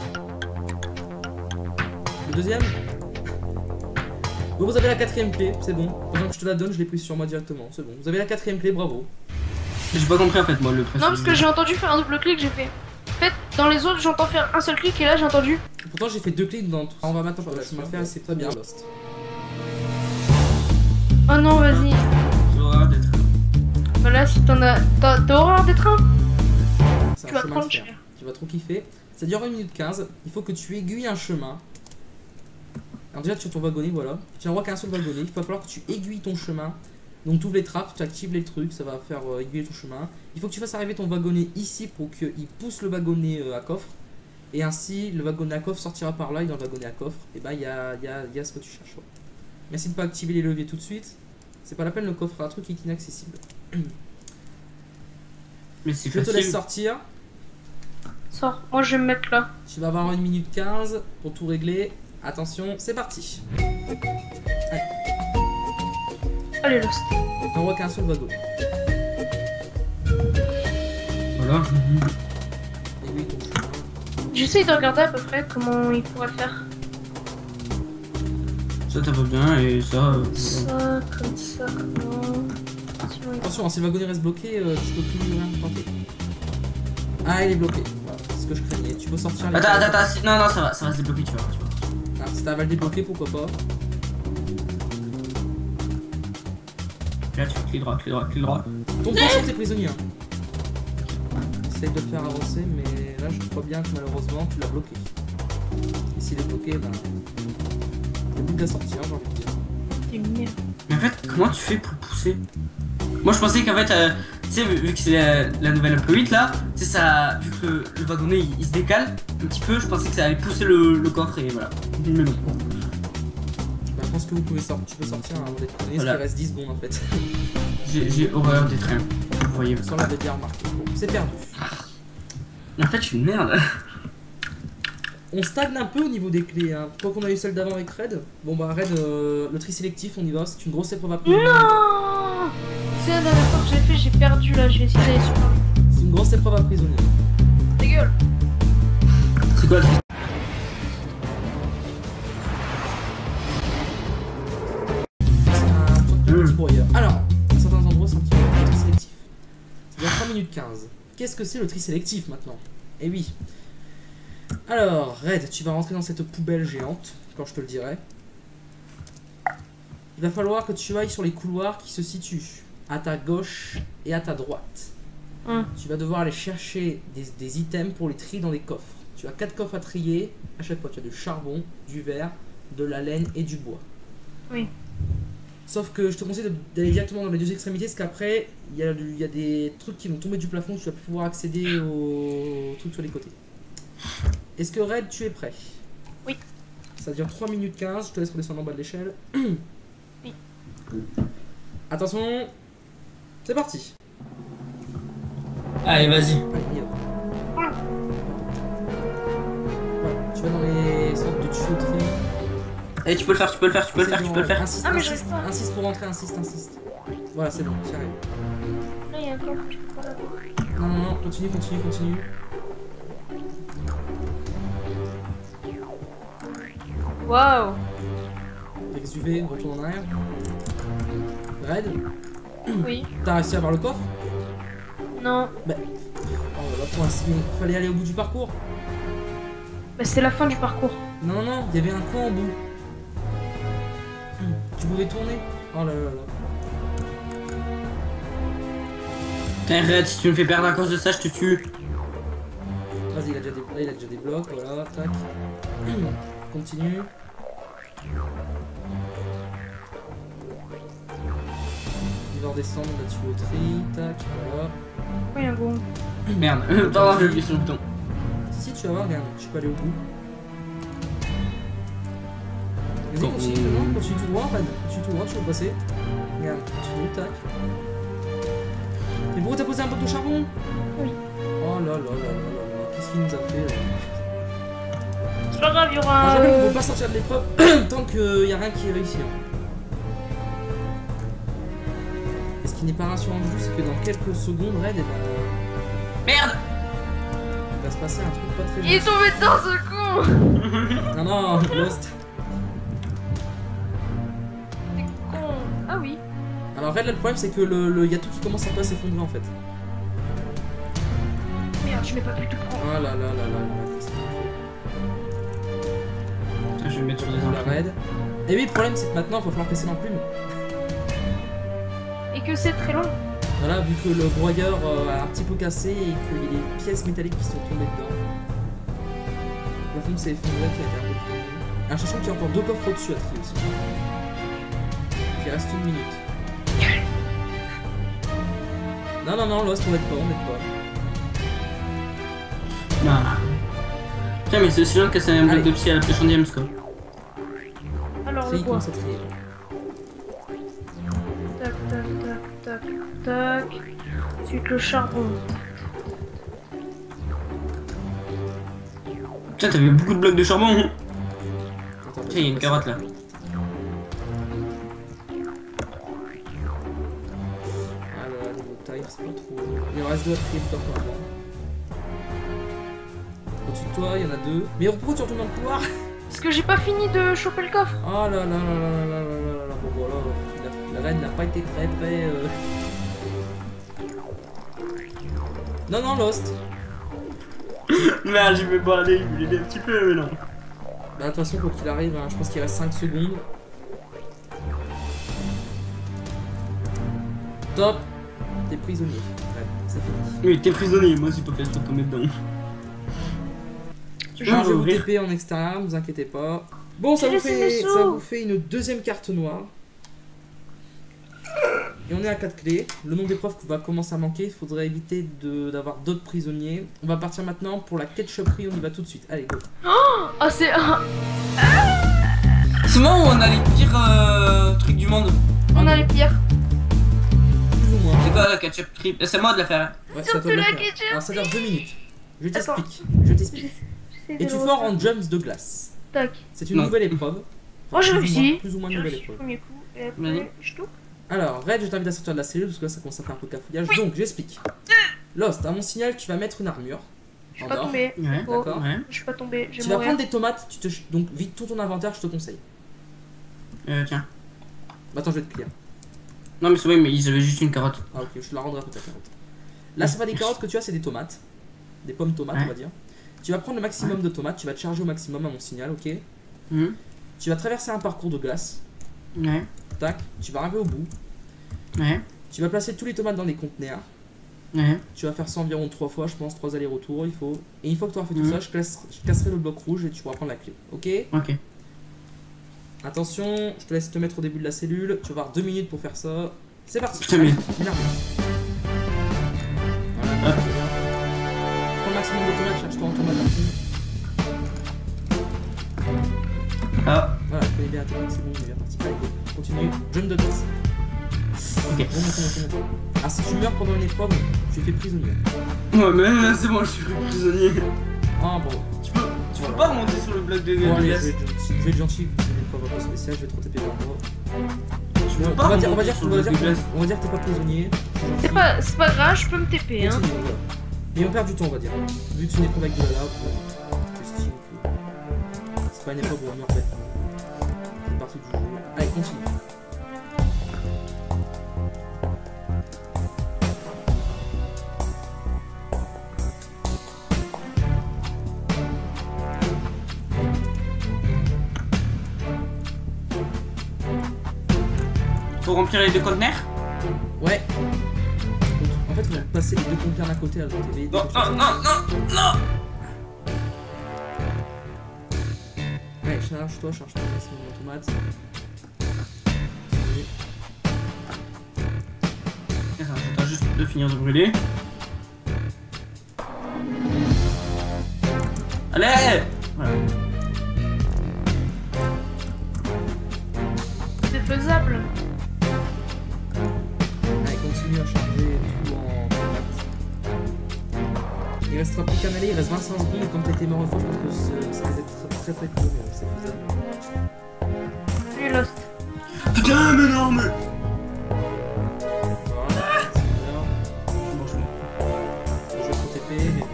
Le deuxième? Bon, vous avez la 4ème clé, c'est bon. Pendant que je te la donne, je l'ai prise sur moi directement, c'est bon. Vous avez la 4ème clé, bravo. J'ai pas compris en fait moi le principe. Non, parce que j'ai entendu faire un double clic, j'ai fait. En fait, dans les autres, j'entends faire un seul clic et là, j'ai entendu. Pourtant, j'ai fait 2 clics dans tout. On va maintenant faire le chemin de fer et c'est très bien. Lost. Oh non, vas-y. J'ai horreur d'être. Voilà, si t'en as. T'as horreur des trains? C'est Tu un vas chemin prendre de fer. cher. Tu vas trop kiffer. Ça dure 1 minute 15. Il faut que tu aiguilles un chemin. Alors, déjà, sur ton wagonnet, voilà. Tu n'envoies qu'un seul wagonnet. Il va falloir que tu aiguilles ton chemin. Donc, tu ouvres les trappes, tu actives les trucs. Ça va faire aiguiller ton chemin. Il faut que tu fasses arriver ton wagonnet ici pour qu'il pousse le wagonnet à coffre. Et ainsi, le wagonnet à coffre sortira par là. Et dans le wagonnet à coffre, et bah, il y a ce que tu cherches. Ouais. Merci de ne pas activer les leviers tout de suite. C'est pas la peine, le coffre a un truc qui est inaccessible. Mais c'est Je te laisse facile. sortir. Sors. Moi, je vais me mettre là. Tu vas avoir 1 minute 15 pour tout régler. Attention, c'est parti. Allez, Lost. T'envoies qu'un seul wagon. Voilà. Aiguille ton chemin. J'essaye de regarder à peu près comment il pourrait faire. Ça va bien et ça. Ça, comme ça, comment. Sinon, il- Attention, hein, si le wagonnet reste bloqué, tu peux plus rien tenter. Ah, il est bloqué. Voilà, c'est ce que je craignais. Tu peux sortir les. Attends, non, ça va se débloquer, tu vois. Ah, si t'arrives à le débloquer, pourquoi pas. Là, tu fais clic droit. Ton poisson, t'es prisonnier. Hein. Essaye de le faire avancer, mais là, je crois bien que malheureusement, tu l'as bloqué. Et s'il est bloqué, ben. Il y a plus qu'à sortir, j'ai envie de dire. T'es merde. Mais en fait, comment tu fais pour le pousser? Moi, je pensais qu'en fait, tu sais, vu que c'est la nouvelle un peu 8 là, tu sais, ça, vu que le wagonnet il se décale un petit peu, je pensais que ça allait pousser le coffre et voilà. Mais non. Bah, je pense que vous pouvez sortir. Tu peux sortir avant d'être prisonnier, Voilà. parce qu'il reste 10 secondes en fait. J'ai horreur des trains. Vous voyez. Ça, on l'avait bien remarqué. Bon, c'est perdu. Mais en fait, je suis une merde. On stagne un peu au niveau des clés. Hein. Quoi qu'on a eu celle d'avant avec Red. Bon bah Red, le tri sélectif, on y va. C'est une grosse épreuve à prendre. Non. C'est la dernière fois que j'ai fait, j'ai perdu là. Je vais essayer d'aller sur là. C'est une grosse épreuve à prisonnier. Ta gueule. C'est quoi le truc? minutes 15. Qu'est-ce que c'est le tri sélectif maintenant? Eh oui. Alors, Red, tu vas rentrer dans cette poubelle géante, quand je te le dirai. Il va falloir que tu ailles sur les couloirs qui se situent à ta gauche et à ta droite. Tu vas devoir aller chercher des items pour les trier dans des coffres. Tu as 4 coffres à trier. À chaque fois, tu as du charbon, du verre, de la laine et du bois. Oui. Sauf que je te conseille d'aller directement dans les deux extrémités, parce qu'après, il y a des trucs qui vont tomber du plafond. Tu vas pouvoir accéder aux trucs sur les côtés. Est-ce que Red, tu es prêt? Oui. Ça dure 3 minutes 15. Je te laisse redescendre en bas de l'échelle. Oui. Attention. C'est parti. Allez, vas-y. Allez, hop. Voilà, tu vas dans les sortes de tuyauteries. Eh, tu peux le faire, tu peux le faire, tu peux le faire, tu peux le faire. Insiste, Ah, mais insiste, j'arrive pas. insiste pour rentrer, insiste. Voilà, c'est bon, tu y arrives. Là, il y a un coffre, je peux pas l'avoir. Non, non, non, continue. Waouh. Exuvé, retourne en arrière. Red, Oui. t'as réussi à avoir le coffre? Non. Oh là là, fallait aller au bout du parcours. Bah, c'était la fin du parcours. Non, non, il y avait un coin au bout. Tu pouvais tourner. Oh là là là. T'arrête, si tu me fais perdre à cause de ça, je te tue. Vas-y, il a déjà des blocs, voilà, tac. Continue. Il va redescendre la tuyauterie, tac, voilà. Oui, un bon. Merde, pardon, j'ai appuyé sur le bouton. Si, tu vas voir, regarde, je peux aller au bout. Vas-y, Bon. continue tout droit, Red. Continue tout droit, tu vas passer. Regarde, continue, tac. Mais pourquoi t'as posé un bloc de charbon? Oui. Oh là là là là là, qu'est-ce qu'il nous a fait là? C'est pas grave, il y On aura. ne peut pas sortir de l'épreuve tant qu'il n'y a rien qui est réussi. Et ce qui n'est pas rassurant du tout, c'est que dans quelques secondes, Red, Merde. il va se passer un truc pas très Il est bien. tombé dedans, ce con. Non, non, Lost. C'est con. Ah oui. Alors Red, là, le problème, c'est que y a tout qui commence un peu à s'effondrer en fait. Merde, je n'ai pas pu tout prendre. Oh là là là là là, qu'est-ce qu'il Putain, je vais me mettre sur des faut la enlever. Red. Et oui, le problème, c'est que maintenant, il va falloir passer l'enclume. Et que c'est très long. Voilà, vu que le broyeur a un petit peu cassé et qu'il y a des pièces métalliques qui sont tombées dedans. La fond s'est effondré, qui a été un peu plus... Alors, sachant qu'il y a encore 2 coffres au-dessus à trier aussi. Il reste 1 minute. Non, non, non, Lost, on n'aide pas. Non. Tiens, mais c'est aussi long que c'est un bloc Allez. de psy à la pêche en diams, quoi. Alors, le Tri, bois. commence à trier. Tac, tac, tac, tac, tac. Ensuite, le charbon. Putain, t'avais beaucoup de blocs de charbon. Attends, Tiens, il y a une carotte là. Ah là là, niveau time, c'est pas trop... Il en reste 2 à trier de top maintenant. Au-dessus de toi, il y en a 2. Mais pourquoi tu retournes dans le couloir? Parce que j'ai pas fini de choper le coffre. Oh là là là là là là là là. Bon voilà, la reine n'a pas été très... Non, non, Lost. Merde, j'y vais pas aller, il voulait aider un petit peu, mais non. Bah, de toute façon, quoi qu'il arrive, hein, je pense qu'il reste 5 secondes. Top. T'es prisonnier. Ouais, c'est fini. Oui, t'es prisonnier, moi j'ai pas fait de tomber dedans. Je vais vous TP en extérieur, ne vous inquiétez pas. Bon, ça J'ai vous, laissé mes fait, sous. ça vous fait une deuxième carte noire. Et on est à 4 clés. Le nombre d'épreuves va commencer à manquer. Il faudrait éviter d'avoir d'autres prisonniers. On va partir maintenant pour la ketchuperie. On y va tout de suite. Allez, go. Ah, c'est. C'est moi où on a les pires trucs du monde. On a les pires. Plus ou moins. C'est quoi la ketchup creep? C'est moi de la faire. Ouais, Surtout c'est à toi de le la faire. ketchup. Alors ça dure 2 minutes. Je Attends. t'explique. Je t'explique. J'essaie Et de tu le fort refaire. en jumps de glace. Tac. C'est une Non. nouvelle épreuve. Oh, j'ai Plus ou réussi. moins- Plus ou moins une J'ai nouvelle réussi le épreuve. premier coup. Et Vas-y. après, je touche. Alors, Red, je t'invite à sortir de la cellule parce que là ça commence à faire un peu cafouillage. Donc, j'explique. Lost, à mon signal, tu vas mettre une armure. Je suis En pas or. tombée. Ouais, Oh. D'accord. ouais. Je suis pas tombée. Je Tu vais vas prendre mourir. des tomates, donc vide tout ton inventaire, je te conseille. Tiens. Bah, attends, je vais te clear. Non, mais c'est vrai, mais ils avaient juste une carotte. Ah, ok, je te la rendrai après ta carotte. Là, c'est pas des carottes que tu as, c'est des tomates. Des pommes tomates, on va dire. Tu vas prendre le maximum de tomates, tu vas te charger au maximum à mon signal, ok. Tu vas traverser un parcours de glace. Tac, tu vas arriver au bout. Tu vas placer tous les tomates dans des conteneurs. Tu vas faire ça environ 3 fois, je pense, 3 allers-retours, il faut. Et une fois que tu auras fait tout ça, je casserai le bloc rouge et tu pourras prendre la clé, ok. Attention, je te laisse te mettre au début de la cellule, tu vas avoir 2 minutes pour faire ça. C'est parti. Allez, voilà. Prends le maximum de tomates, cherche-toi en tomate. Voilà, je connais bien la tomate, c'est bon, on est bien parti. Allez, go, continue, jump de tête. Ok. Bon. Ah, si tu meurs pendant une épreuve, tu es fait prisonnier. Ouais, mais là, c'est bon, je suis prisonnier. Ah, bon. Tu peux pas remonter sur le bloc de Bon, allez, glace. je vais être gentil, c'est une épreuve un peu spéciale, je vais trop taper dans le Tu peux pas on va remonter dire sur le bloc de glace. que t'es pas prisonnier. C'est pas grave, je peux me TP, hein. Continue, voilà. Mais on perd du temps, on va dire. Vu que c'est une épreuve avec de la lave, plus style, c'est pas une épreuve où on meurt bêtement. C'est partie du jeu. Allez, continue. Faut remplir les 2 conteneurs. Ouais. En fait, on va passer les 2 conteneurs à côté à l'autre TV. Non. Ouais, charge-toi le maximum de tomates. J'attends juste de finir de brûler. Allez. Voilà. C'est faisable. Allez, continue à charger tout en tomates. Il restera plus qu'à aller, il reste 25 secondes et comme t'étais mort une fois, je pense que ça va être très court, mais c'est faisable. Lui est lost. Putain, mais non, mais. Voilà, c'est bien. Je vais trop TP, mais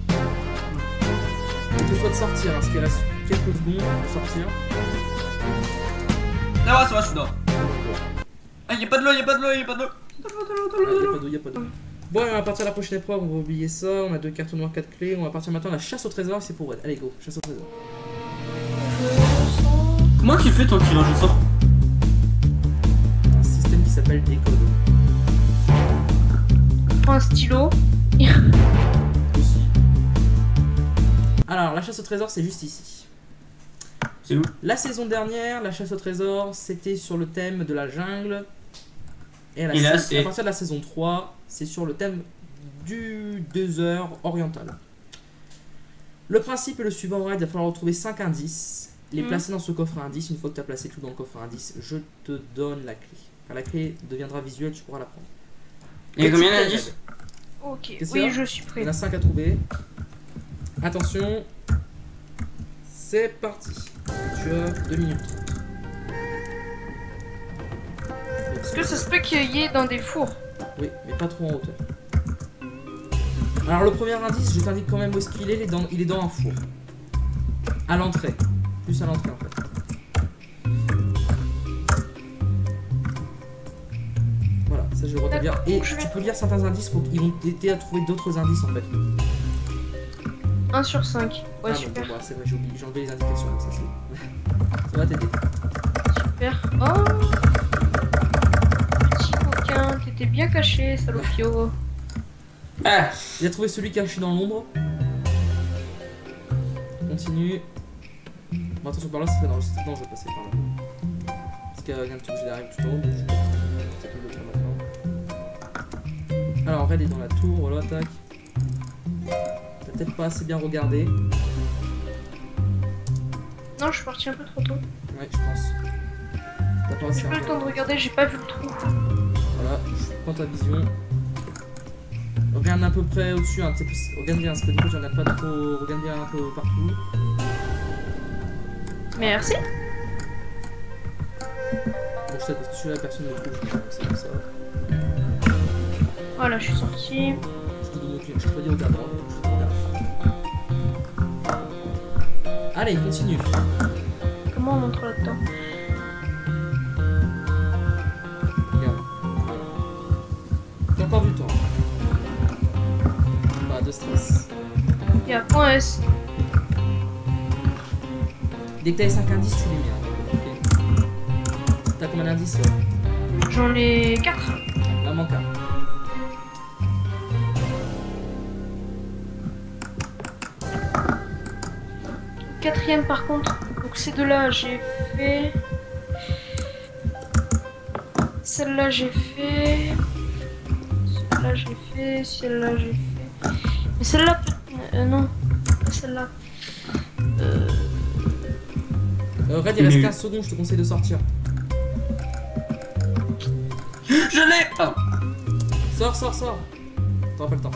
voilà. Dépêche-toi de sortir, hein, parce qu'il reste quelques secondes pour sortir. Ah ouais, ça va, je suis dedans. Ah, y'a pas de l'eau. Y'a pas d'eau. Bon, on va partir à la prochaine épreuve, on va oublier ça. On a 2 cartons noirs, 4 clés. On va partir maintenant à la chasse au trésor, c'est pour Red. Allez, go, chasse au trésor. Comment tu fais ton tirage au sort? Un système qui s'appelle Décode. Prends un stylo. Aussi. Alors, la chasse au trésor, c'est juste ici. C'est où? La saison dernière, la chasse au trésor, c'était sur le thème de la jungle. Et à partir de la saison 3, c'est sur le thème du désert oriental. Le principe est le suivant, il va falloir retrouver 5 indices, les placer dans ce coffre à indices. Une fois que tu as placé tout dans le coffre à indices, je te donne la clé. Car la clé deviendra visuelle, tu pourras la prendre. Il y a combien d'indices? Ok, oui, je suis prêt. Il y en a 5 à trouver. Attention, c'est parti. Tu as 2 minutes 30. Est-ce que ça se peut qu'il y ait dans des fours? Oui, mais pas trop en hauteur. Alors le premier indice, je t'indique quand même où est-ce qu'il est. Il est dans un four. À l'entrée. Plus à l'entrée en fait. Voilà, ça je le retiens bien. Et tu peux lire certains indices pour qu'ils vont t'aider à trouver d'autres indices en fait. 1 sur 5. Ouais, ah, super. Bon, c'est vrai, j'ai enlevé les indications comme ça. Ça va t'aider. Super. Oh, petit coquin, t'étais bien caché, salopio. Ah, il a trouvé celui caché dans l'ombre. Continue. Bon, attention, par là, c'est très dangereux. C'est dangereux de passer par là. Parce qu'il y a un truc que j'ai arrivé tout en haut. Donc je vais taper le tour maintenant. Alors, Red est dans la tour. Voilà, tac. T'as peut-être pas assez bien regardé. Non, je suis parti un peu trop tôt. Ouais, je pense. T'as pas assez J'ai pas le regardé. temps de regarder, j'ai pas vu le trou. Voilà, je prends ta vision. Regarde à peu près au-dessus, hein, regarde bien, parce que du coup tu regardes pas trop, regarde bien un peu partout. Merci. Bon, je sais que celui-là personne ne le trouve, c'est comme ça. Voilà, je suis sorti. Je te donne aucune, je te dis regarde, je te regarde. Allez, continue. Comment on montre là-dedans? Regarde. T'as encore du temps. stress. Il y a point S. Dès que t'as les 5 indices, tu les mets. Hein. Ok. T'as combien d'indices là? J'en ai 4. Il en manque un. Quatrième par contre. Donc ces deux-là, j'ai fait. Celle-là, j'ai fait. Celle-là, j'ai fait. Celle-là, j'ai fait. Mais celle-là, non. Pas celle-là. Red, il reste 15 secondes, je te conseille de sortir. Je l'ai. Oh. Sors, sors, sors. T'auras pas le temps.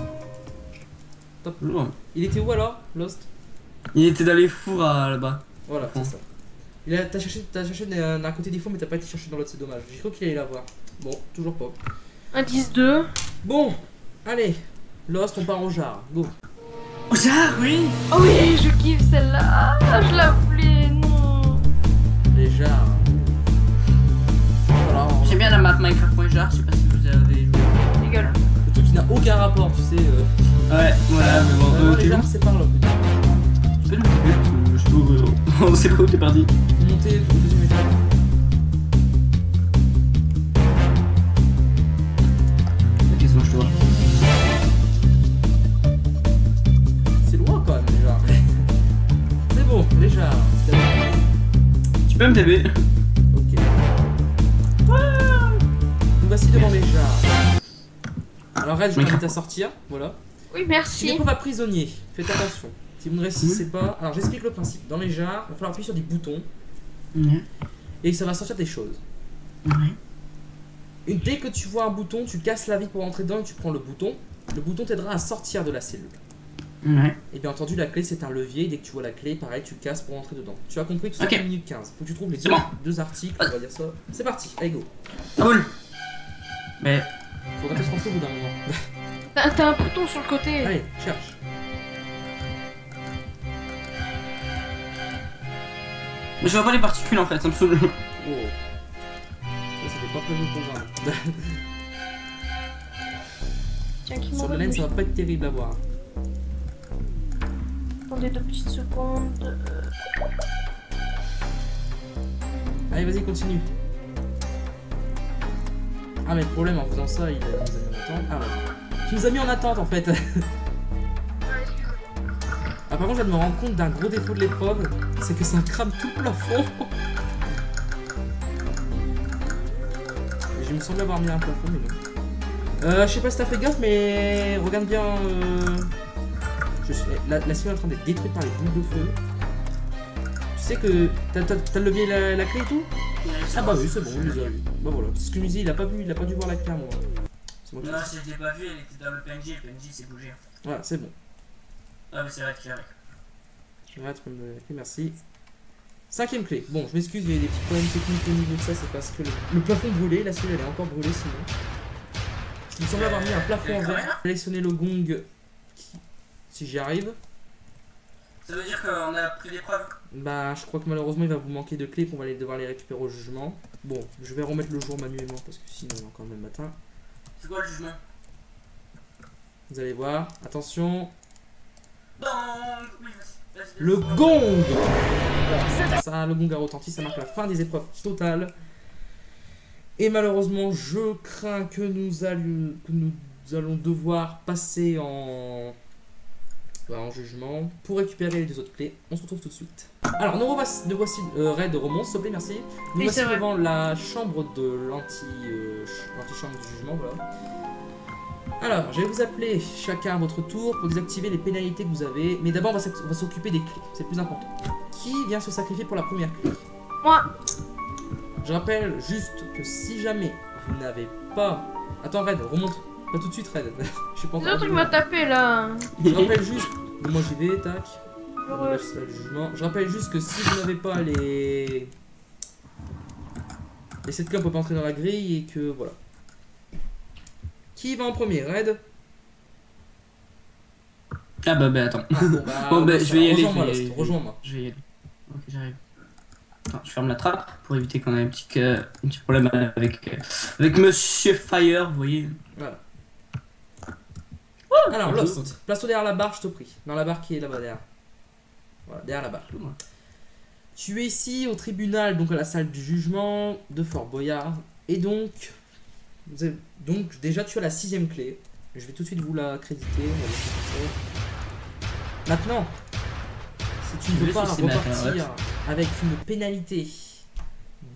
Top. Lourd. Il était où alors, Lost? Il était dans les fours là-bas. Voilà, c'est ça. T'as cherché d'un côté des fours, mais t'as pas été chercher dans l'autre, c'est dommage. J'ai cru qu'il allait l'avoir. Bon, toujours pas. Indice 2. Bon, allez. Lost, on part au jar. Go. Oh, ça, oui. Oh oui, je kiffe celle-là. Ah, je la voulais, non. Les jars. Voilà, J'aime bien la map Minecraft.jar, je sais pas si vous avez joué. Rigole. le truc qui n'a aucun rapport, tu sais. Ouais, voilà, mais bon, les jars, c'est par là. Tu peux nous je trouve. On sait pas où t'es parti. Faut monter au deuxième étage. Ok, c'est bon, je te vois. C'est loin quand même, les jars. C'est bon, les jars. Tu peux me TB. Ok. Nous voici devant les jars. Alors Red, je t'invite à sortir, voilà. Oui, Si merci. l'épreuve à prisonnier, faites attention. Si vous ne réussissez pas, alors j'explique le principe. Dans les jars, il va falloir appuyer sur des boutons et ça va sortir des choses. Et dès que tu vois un bouton, tu casses la vitre pour rentrer dedans et tu prends le bouton. Le bouton t'aidera à sortir de la cellule. Ouais. Et bien entendu, la clé c'est un levier. Dès que tu vois la clé, pareil, tu le casses pour rentrer dedans. Tu as compris tout ça Ok. en minute 15. Faut que tu trouves les C'est deux, bon. deux articles, on va dire ça. C'est parti, allez go. Cool. Mais. Faudra peut-être rentrer au bout d'un moment. T'as un bouton sur le côté. Allez, cherche. Mais je vois pas les particules en fait, ça me saoule. Oh. Ça c'était pas prévu au programme. Tiens, qui Sur m'en le laine, ça va pas être terrible à voir. Attendez 2 petites secondes. Allez, vas-y, continue. Ah, mais le problème en faisant ça, il nous a mis en attente. Ah, ouais. Tu nous as mis en attente en fait. Ah, par contre, je viens de me rendre compte d'un gros défaut de l'épreuve, c'est que ça crame tout le plafond. Et je me semble avoir mis un plafond, mais non. Je sais pas si t'as fait gaffe, mais regarde bien. La cellule est en train d'être détruite par les boules de feu. Tu sais que t'as le levier et la clé et tout? Ah bah oui, c'est bon, il les a eu. Bah voilà, c'est ce que je me dis, il a pas dû voir la clé à moi. C'est moi qui Non, je l'ai pas vu, elle était dans le PNJ, le PNJ s'est bougé. Voilà, c'est bon. Ah, mais c'est vrai qu'il y a. Ouais, tu peux me donner la clé, merci. Cinquième clé. Bon, je m'excuse, il y a des petits problèmes techniques au niveau de ça, c'est parce que le plafond brûlé, la cellule elle est encore brûlée sinon. Il me semble avoir mis un plafond en verre. Sélectionner le gong si j'y arrive. Ça veut dire qu'on a pris l'épreuve. Bah, je crois que malheureusement il va vous manquer de clés, qu'on va devoir les récupérer au jugement. Bon, je vais remettre le jour manuellement parce que sinon on est encore le même matin. C'est quoi le jugement? Vous allez voir, attention. Donc, oui, vas-y. Le gong! Ça, le gong a retenti, ça marque la fin des épreuves totales. Et malheureusement, je crains que nous allons devoir passer en jugement pour récupérer les deux autres clés. On se retrouve tout de suite. Alors, nous voici Red, remonte, s'il te plaît, merci. Nous Oui, voici c'est vrai. devant la chambre de l'antichambre du jugement, voilà. Alors, je vais vous appeler chacun à votre tour pour désactiver les pénalités que vous avez. Mais d'abord, on va s'occuper des clés, c'est le plus important. Qui vient se sacrifier pour la première clé? Moi. Je rappelle juste que si jamais vous n'avez pas... Attends, Red, remonte. Pas tout de suite, Red. Je sais pas Les encore. autres, ils m'ont tapé là. Je rappelle juste... Moi, j'y vais, tac. Heureux. Lâche le jugement. Je rappelle juste que si vous n'avez pas les 7 clés, on peut pas entrer dans la grille et que voilà. Qui va en premier, Red? Ah bah attends. Ah, Bon, bah, je vais y aller. Rejoins-moi, Lost, rejoins-moi. Je vais y aller. Ok, j'arrive. Attends, je ferme la trappe pour éviter qu'on ait un petit problème avec Monsieur Fire, vous voyez. Voilà. Wouh! Alors, Lost, place-toi derrière la barre, je te prie. Dans la barre qui est là-bas derrière. Voilà, derrière la barre. Tu es ici au tribunal, donc à la salle du jugement de Fort Boyard. Et donc, déjà tu as la 6ème clé. Je vais tout de suite vous la créditer. Maintenant, si tu ne veux pas repartir avec une pénalité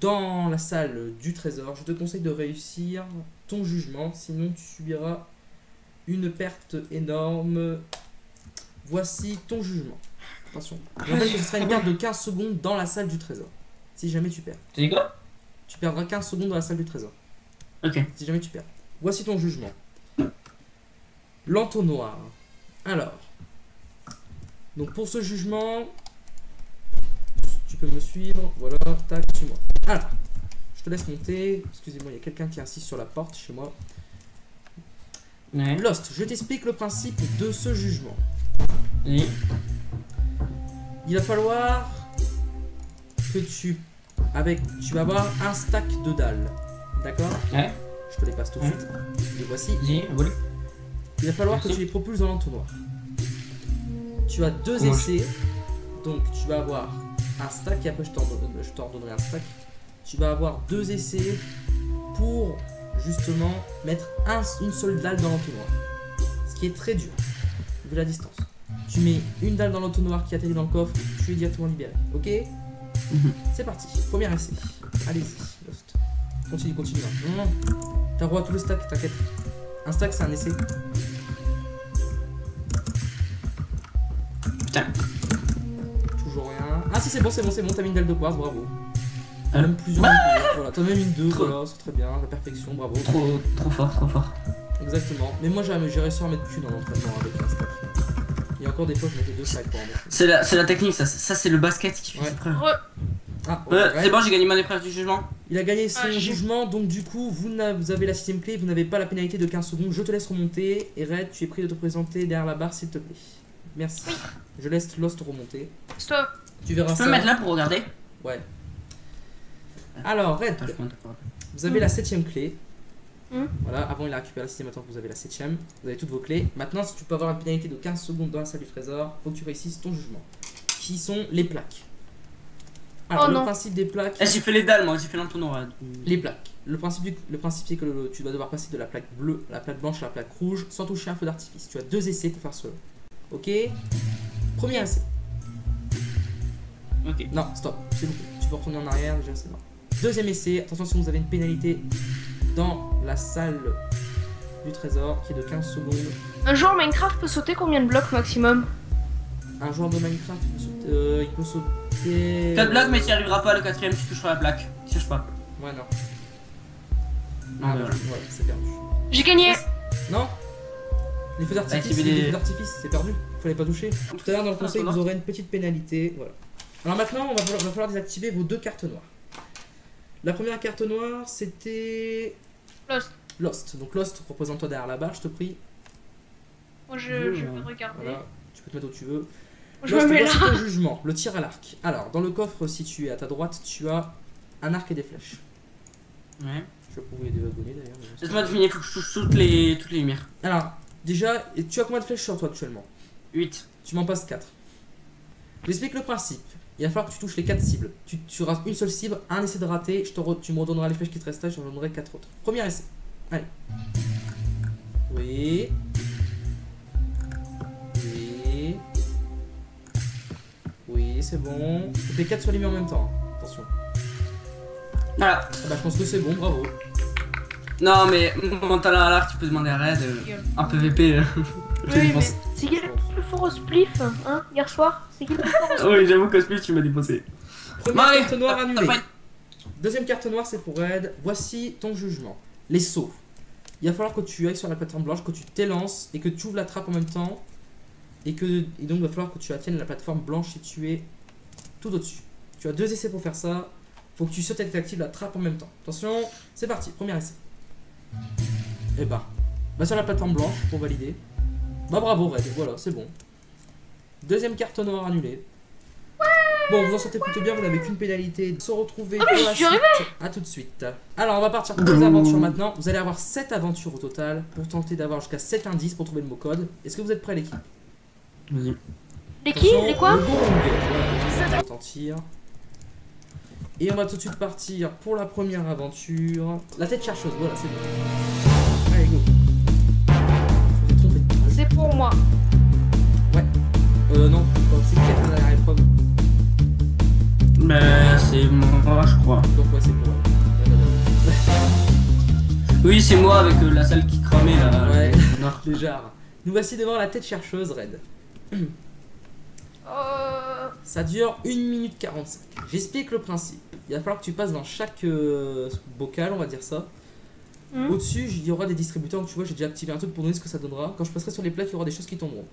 dans la salle du trésor, je te conseille de réussir ton jugement, sinon tu subiras une perte énorme. Voici ton jugement. Attention. Je rappelle que ce sera une perte de 15 secondes dans la salle du trésor. Si jamais tu perds. Tu dis quoi? Tu perdras 15 secondes dans la salle du trésor. Ok. Si jamais tu perds. Voici ton jugement. L'entonnoir. Alors. Donc pour ce jugement, tu peux me suivre. Voilà, tac, suis-moi. Alors, je te laisse monter. Excusez-moi, il y a quelqu'un qui insiste sur la porte chez moi. Ouais. Lost, je t'explique le principe de ce jugement. Oui. Il va falloir que tu vas avoir un stack de dalles. D'accord? Ouais. Je te les passe tout de suite. Les voici. Vas-y, voilà. Il va falloir que tu les propulses dans l'entonnoir. Tu as 2 essais. Donc tu vas avoir un stack et après je t'en redonnerai un stack. Tu vas avoir 2 essais pour justement mettre une seule dalle dans l'entonnoir. Ce qui est très dur, vu la distance. Tu mets une dalle dans l'entonnoir qui atterrit dans le coffre, tu es directement libéré. Ok? C'est parti. Premier essai. Allez-y, Lost. Continue. T'as droit à tout le stack, t'inquiète. Un stack, c'est un essai. Putain. Toujours rien. Ah si, c'est bon, t'as mis une dalle de quartz, bravo. Même plusieurs. Voilà, t'en as même une 2, voilà, c'est très bien, la perfection, bravo. Trop fort. Exactement. Mais moi j'ai réussi à en mettre qu'une dans l'entraînement avec un stack. Il y a encore des fois je mettais 2 stacks pour en mettre. C'est la technique, ça c'est le basket qui fait ses preuves. Ah, C'est bon, j'ai gagné mon épreuve du jugement. Il a gagné son jugement, donc du coup vous avez la 6ème clé, vous n'avez pas la pénalité de 15 secondes. Je te laisse remonter. Et Red, tu es pris de te présenter derrière la barre s'il te plaît. Merci. Je laisse Lost remonter. Stop. Tu verras ça. Ça. Tu peux me mettre là pour regarder? Ouais. Alors Red, vous avez la 7ème clé. Voilà, avant il a récupéré la 6ème, maintenant vous avez la 7ème. Vous avez toutes vos clés. Maintenant, si tu peux avoir une pénalité de 15 secondes dans la salle du trésor, faut que tu réussisses ton jugement. Qui sont les plaques. Alors, le principe des plaques. J'ai fait les dalles, moi, j'ai fait l'entonnoir. Les plaques. Le principe c'est que tu vas devoir passer de la plaque bleue à la plaque blanche à la plaque rouge sans toucher un feu d'artifice. Tu as 2 essais pour faire cela. Ok? Premier essai. Ok. Non, stop, c'est beaucoup. Tu peux retourner en arrière, déjà c'est mort. 2ème essai. Attention, si vous avez une pénalité dans la salle du trésor qui est de 15 secondes. Un joueur Minecraft peut sauter combien de blocs maximum? Un joueur de Minecraft il peut sauter. 4 blocs, mais tu n'y arriveras pas. Le 4ème, tu toucheras la plaque. Cherche pas. Ouais, non. Non, Ouais, c'est perdu. J'ai gagné. Non? Les feux d'artifice, c'est perdu. Fallait pas toucher. Tout à l'heure, dans le conseil, vous aurez une petite pénalité. Voilà. Alors maintenant, il va falloir désactiver vos 2 cartes noires. La première carte noire, c'était. Lost. Donc Lost, représente-toi derrière la barre, je te prie. Moi, je vais regarder. Voilà. Tu peux te mettre où tu veux. Je me mets là. Voici ton jugement, le tir à l'arc. Alors, dans le coffre situé à ta droite, tu as un arc et des flèches. Ouais. Je vais pouvoir des wagonnets d'ailleurs. Laisse-moi deviner, il faut que je touche toutes les lumières. Alors, déjà, tu as combien de flèches sur toi actuellement? 8. Tu m'en passes 4. J'explique le principe. Il va falloir que tu touches les 4 cibles. Tu auras une seule cible, un essai de raté, tu me redonneras les flèches qui te restent là, je te redonnerai 4 autres. Premier essai. Allez. Oui. Oui. Oui, c'est bon. Tu fais 4 sur les murs en même temps. Attention. Voilà. Ah bah, je pense que c'est bon, bravo. Non, mais mon talent à l'arc, tu peux demander à Red. Un PVP. Oui, mais c'est qui le plus fort au spliff, hein, hier soir? C'est qui le plus fort au spliff? Oui, j'avoue qu'au spliff, tu m'as déposé. Première carte noire annulée. Deuxième carte noire, c'est pour Red. Voici ton jugement. Les sauts. Il va falloir que tu ailles sur la plateforme blanche, que tu t'élances et que tu ouvres la trappe en même temps. Et donc, il va falloir que tu attiennes la plateforme blanche située tout au-dessus. Tu as 2 essais pour faire ça. Faut que tu sautes et que tu actives la trappe en même temps. Attention, c'est parti. Premier essai. Et bah, va sur la plateforme blanche pour valider. Bah bravo Red, voilà, c'est bon. Deuxième carte noire annulée. Bon, vous en sortez plutôt bien, vous n'avez qu'une pénalité de se retrouver Ah, mais pour j'y la suis suite. arrivé. A tout de suite. Alors, on va partir pour les aventures maintenant. Vous allez avoir 7 aventures au total pour tenter d'avoir jusqu'à 7 indices pour trouver le mot code. Est-ce que vous êtes prêts, l'équipe? Vas-y. Les qui? Attention, Les quoi? le gong. Voilà, on va retentir. Et on va tout de suite partir pour la première aventure. La tête chercheuse, voilà, c'est bon. Allez, go. Je vous ai trompé. C'est pour moi. Non, c'est qui qui a fait la dernière épreuve? Bah, c'est moi, je crois. Donc, ouais, c'est pour Oui, c'est moi avec la salle qui cramait là. Ouais. Non. déjà. Nous voici devant la tête chercheuse, Red. Ça dure 1 minute 45. J'explique le principe. Il va falloir que tu passes dans chaque bocal, on va dire ça. Au-dessus, il y aura des distributeurs. Donc, tu vois, j'ai déjà activé un truc pour donner ce que ça donnera. Quand je passerai sur les plaques, il y aura des choses qui tomberont.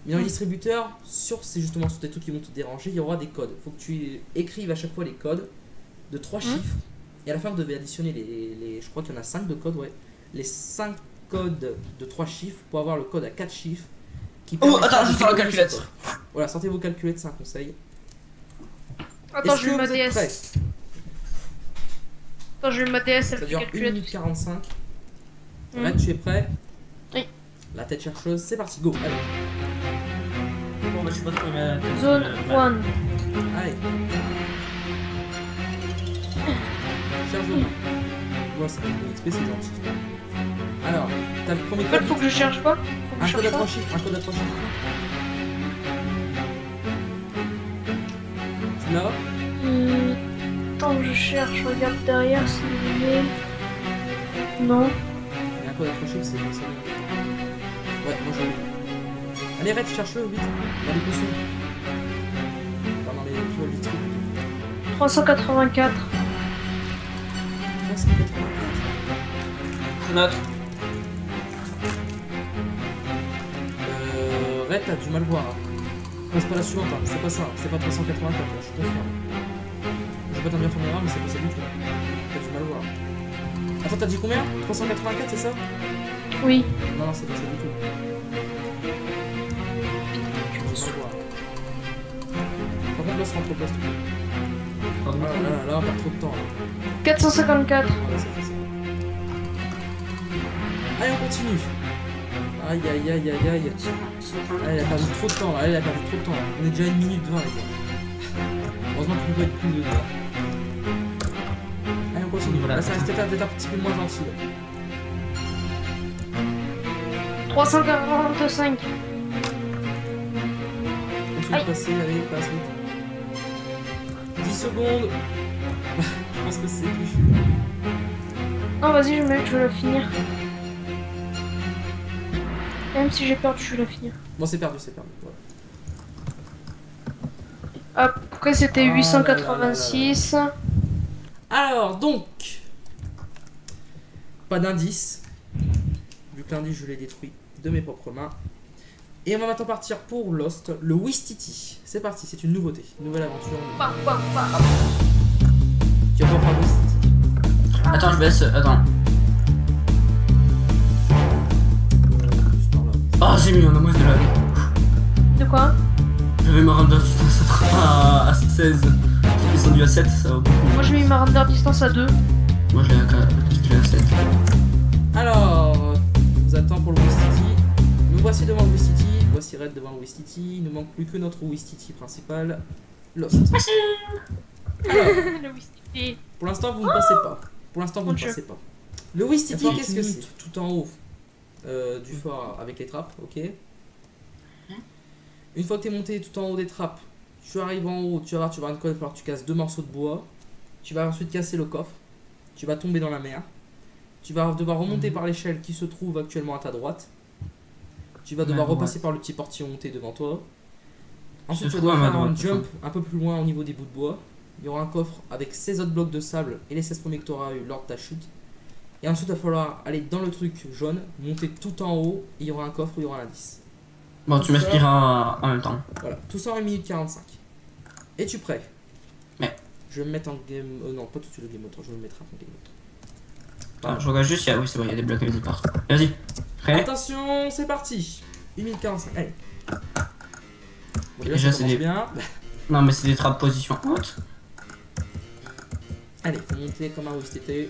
Mais dans les distributeurs, c'est justement sur des trucs qui vont te déranger, il y aura des codes. Il faut que tu écrives à chaque fois les codes de 3 chiffres. Et à la fin, vous devez additionner je crois qu'il y en a 5 de codes, ouais. Les 5 codes de 3 chiffres pour avoir le code à 4 chiffres. Qui Oh, permettra attends, de je sors la décoder ce calculette. code. Voilà, sortez vos calculettes, c'est un conseil. Attends, Est-ce je que vais ma vous êtes prêts? DS. Attends, je vais ma DS, elle Ça fait dure 1 calculer. minute 45. Hmm. Red, tu es prêt? Oui. La tête chercheuse, c'est parti, go, allez. Bon, bah, je sais pas trop mais... Zone 1. Allez. Cherche le nom. Bon, c'est XP, c'est gentil. Alors, t'as le premier En fait, code. faut que je cherche pas. Faut que Un je code à cherche 3 pas. chiffres, un code à 3 chiffres. Tu l'as? Attends, je cherche, regarde derrière s'il est. Non. Il y a un code à 3 chiffres, c'est ça. Ouais, moi j'en ai. Allez, Red, cherche-le, vite. Dans les potions. Enfin, dans les toiles vite. 384. 384. Note. Red, t'as du mal voir. Hein. Non, c'est pas la suivante, hein. C'est pas ça. C'est pas 384, là, je suis confiant. Je vais pas t'en dire ton erreur, mais c'est pas ça du tout. T'as du mal voir. Attends, t'as dit combien? 384, c'est ça? Oui. Non, non, c'est pas ça du tout. Je vais mal voir. Par contre, là, c'est entre place. Ah, là, on perd trop de temps. Là. 454. Voilà, ça fait ça. Allez, on continue. Aïe, aïe, aïe, aïe, aïe. Allez, il a perdu trop de temps. Allez, il a perdu trop de temps. On est déjà à 1 minute 20, les gars. Heureusement qu'il ne peut pas être plus de 2 heures. Allez, on continue. Voilà. Là, ça reste peut-être un petit peu moins gentil. Là. 345. Continue de passer, allez, passe vite. 10 secondes. Je pense que c'est fichu. Non, vas-y, je vais la finir. Même si j'ai perdu, je vais la finir. Bon, c'est perdu, c'est perdu. Voilà. Après, c'était Ah là là 886. Alors, donc. Pas d'indice. Vu que l'indice, je l'ai détruit de mes propres mains. Et on va maintenant partir pour Lost, le Wistiti. C'est parti, c'est une nouveauté, une nouvelle aventure. Bam, bam, bam. Tu vas pas faire Wistiti. Attends, je baisse. Attends. Juste par là. Ah, j'ai mis un amour de la vie. De quoi? J'avais ma render distance à 16. J'ai descendu à 7, ça va beaucoup. Moi, j'ai mis ma render distance à 2. Moi, je l'ai à 7. Alors, je vous attends pour le Wistiti. Nous voici devant le Wistiti. Voici Red devant le Wistiti. Il ne manque plus que notre Wistiti principal, Lost. Alors, Le whisky. pour l'instant, vous ne passez pas. Pour l'instant, vous Mon ne Dieu. passez pas. Le Wistiti, Attends, qu'est-ce que c'est? Tout en haut du fort avec les trappes, ok. Une fois que tu es monté tout en haut des trappes, tu arrives en haut, tu vas voir une code, il va falloir que tu casses 2 morceaux de bois. Tu vas ensuite casser le coffre. Tu vas tomber dans la mer. Tu vas devoir remonter par l'échelle qui se trouve actuellement à ta droite. Tu vas devoir repasser par le petit portillon monté devant toi. Ensuite, tu vas devoir faire un jump un peu plus loin au niveau des bouts de bois. Il y aura un coffre avec 16 autres blocs de sable et les 16 premiers que tu auras eu lors de ta chute. Et ensuite, il va falloir aller dans le truc jaune, monter tout en haut et il y aura un coffre où il y aura un indice. Bon, tu m'inspireras en même temps. Voilà, tout ça en 1 minute 45. Es-tu prêt? Ouais. Je vais me mettre en game. Non, pas tout de suite le game mode, je vais me mettre en game mode. Ah, je regarde juste, oui, c'est bon, il y a des blocs à départ. Vas-y. Prêt? Attention, c'est parti. 1 minute 45. Allez. Bon, Déjà, ça c'est commence des- bien. Non, mais c'est des trappes position haute. Allez, faut monter comme un OSTT.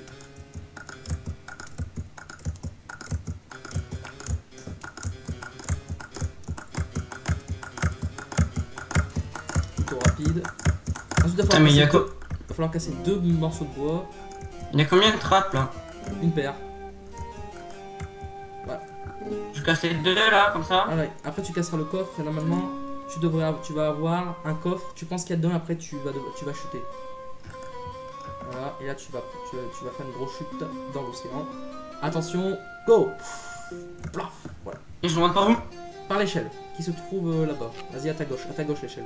Plutôt rapide. Ensuite, Ah, mais il y a quoi? il va falloir casser 2 morceaux de bois. Il y a combien de trappes là? Une paire. Je casse les deux là, comme ça. Ah ouais. Après, tu casseras le coffre et normalement, tu vas avoir un coffre. Tu penses qu'il y a dedans, après, tu vas chuter. Voilà, et là, tu vas faire une grosse chute dans l'océan. Attention, go! Plaf. Voilà. Et je rentre par où? Par l'échelle qui se trouve là-bas. Vas-y, à ta gauche l'échelle.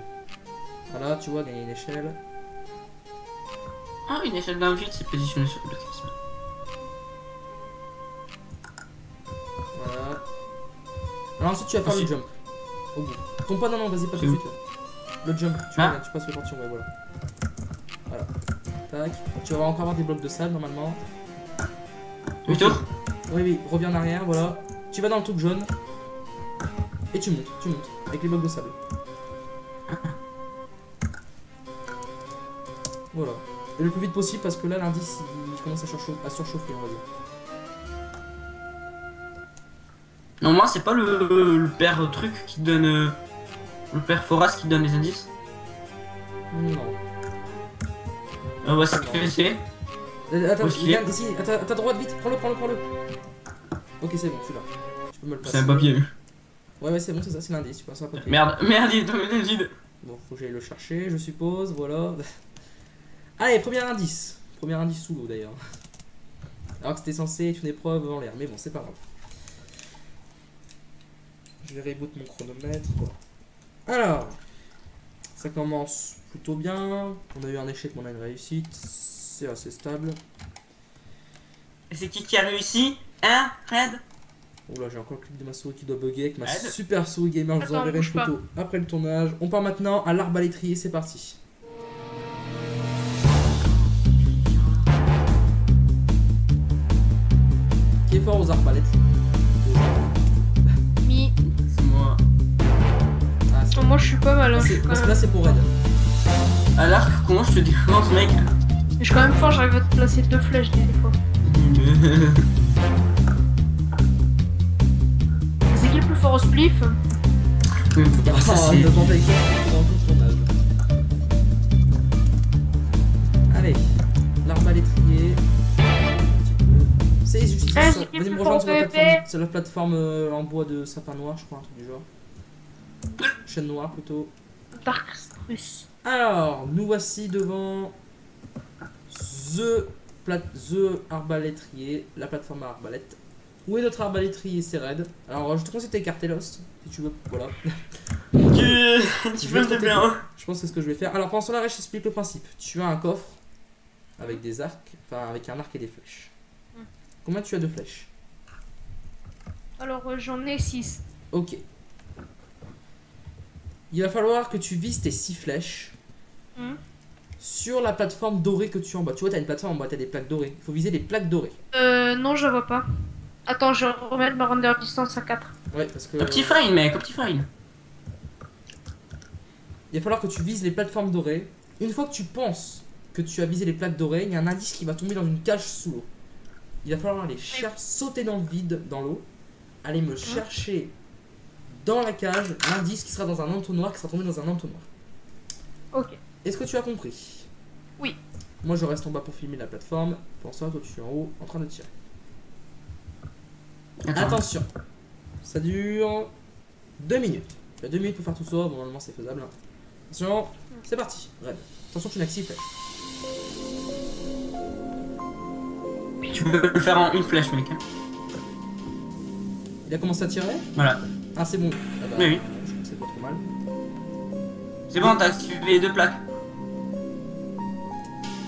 Voilà, tu vois, gagner une échelle. Ah, une échelle d'un vide, c'est positionné sur le prisme. Voilà. Alors ensuite, tu vas faire le jump. Au bout. Tombe pas, non, vas-y, pas tout de suite. Là. Le jump, tu passes le portion, ouais, voilà. Voilà. Tac. Tu vas encore avoir des blocs de sable normalement. Plutôt? Oui, reviens en arrière, voilà. Tu vas dans le truc jaune. Et tu montes, avec les blocs de sable. Voilà. Et le plus vite possible parce que là l'indice il commence à surchauffer, on va dire. Non, moi c'est pas le père truc qui donne. Le père Foras qui donne les indices. Non. Ouais, c'est ce que c'est. Attends, ici, à ta droite, vite, prends-le. Ok, c'est bon, celui-là. Tu peux me le passer. C'est un papier. Ouais, c'est bon, c'est ça, c'est l'indice, tu passes un papier. Merde, il est tombé dans le vide. Bon, faut que j'aille le chercher, je suppose, voilà. Allez, premier indice. Premier indice sous l'eau d'ailleurs. Alors que c'était censé être une épreuve en l'air, mais bon, c'est pas grave. Je vais reboot mon chronomètre. Alors, ça commence plutôt bien. On a eu un échec, mais on a une réussite. C'est assez stable. Et c'est qui a réussi? Hein, Red? Oula, j'ai encore le clip de ma souris qui doit bugger avec ma Red. super souris gamer. Je vous enverrai une photo après le tournage. On part maintenant à l'arbalétrier, c'est parti. Qui est fort aux arbalètes? Mi. C'est moi. Ah, Oh, moi je suis pas mal. Hein, parce que là c'est pour Red. À l'arc, comment je te défonce, mec? Je suis quand même fort, j'arrive à te placer 2 flèches des fois. C'est qui le plus fort au spliff? Ah, ça, Oh, c'est- le temps avec ça, dans tout le tournage. Allez, l'arbalétrier. C'est juste Ah, ça. c'est qui Vas-y le me plus rejoindre fort au PVP? sur la plateforme en bois de sapin noir, je crois, un truc du genre. Chaîne noire plutôt. Dark Struss. Alors, nous voici devant The Arbalétrier, la plateforme à arbalète. Où est notre arbalétrier? C'est Red. Alors, je te conseille d'écarter Lost, si tu veux. Voilà. Tu peux le bien. Je pense que c'est ce que je vais faire. Alors, pendant ce temps-là, je t'explique le principe. Tu as un coffre avec des arcs, enfin avec un arc et des flèches. Combien tu as de flèches? Alors j'en ai 6. Ok. Il va falloir que tu vises tes 6 flèches sur la plateforme dorée que tu as en bas. Tu vois, tu as une plateforme en bas, tu as des plaques dorées. Il faut viser les plaques dorées. Non, je la vois pas. Attends, je vais remettre ma render distance à 4. Ouais, parce que. Optifine, mec, Optifine. Il va falloir que tu vises les plateformes dorées. Une fois que tu penses que tu as visé les plaques dorées, il y a un indice qui va tomber dans une cage sous l'eau. Il va falloir aller sauter dans le vide, dans l'eau, aller me chercher dans la cage l'indice qui sera dans un entonnoir, qui sera tombé dans un entonnoir. Ok. Est-ce que tu as compris? Oui. Moi je reste en bas pour filmer la plateforme. Pour ça, toi tu es en haut en train de tirer. Attention, ça dure 2 minutes. Tu as 2 minutes pour faire tout ça, bon normalement c'est faisable. Hein. Attention, c'est parti. Red. Attention, tu n'as que 6 flèches. Tu peux le faire en une flèche, mec. Il a commencé à tirer? Voilà. Ah c'est bon. Ah bah, Oui. je trouve que c'est pas trop mal. C'est bon, t'as activé les 2 plaques.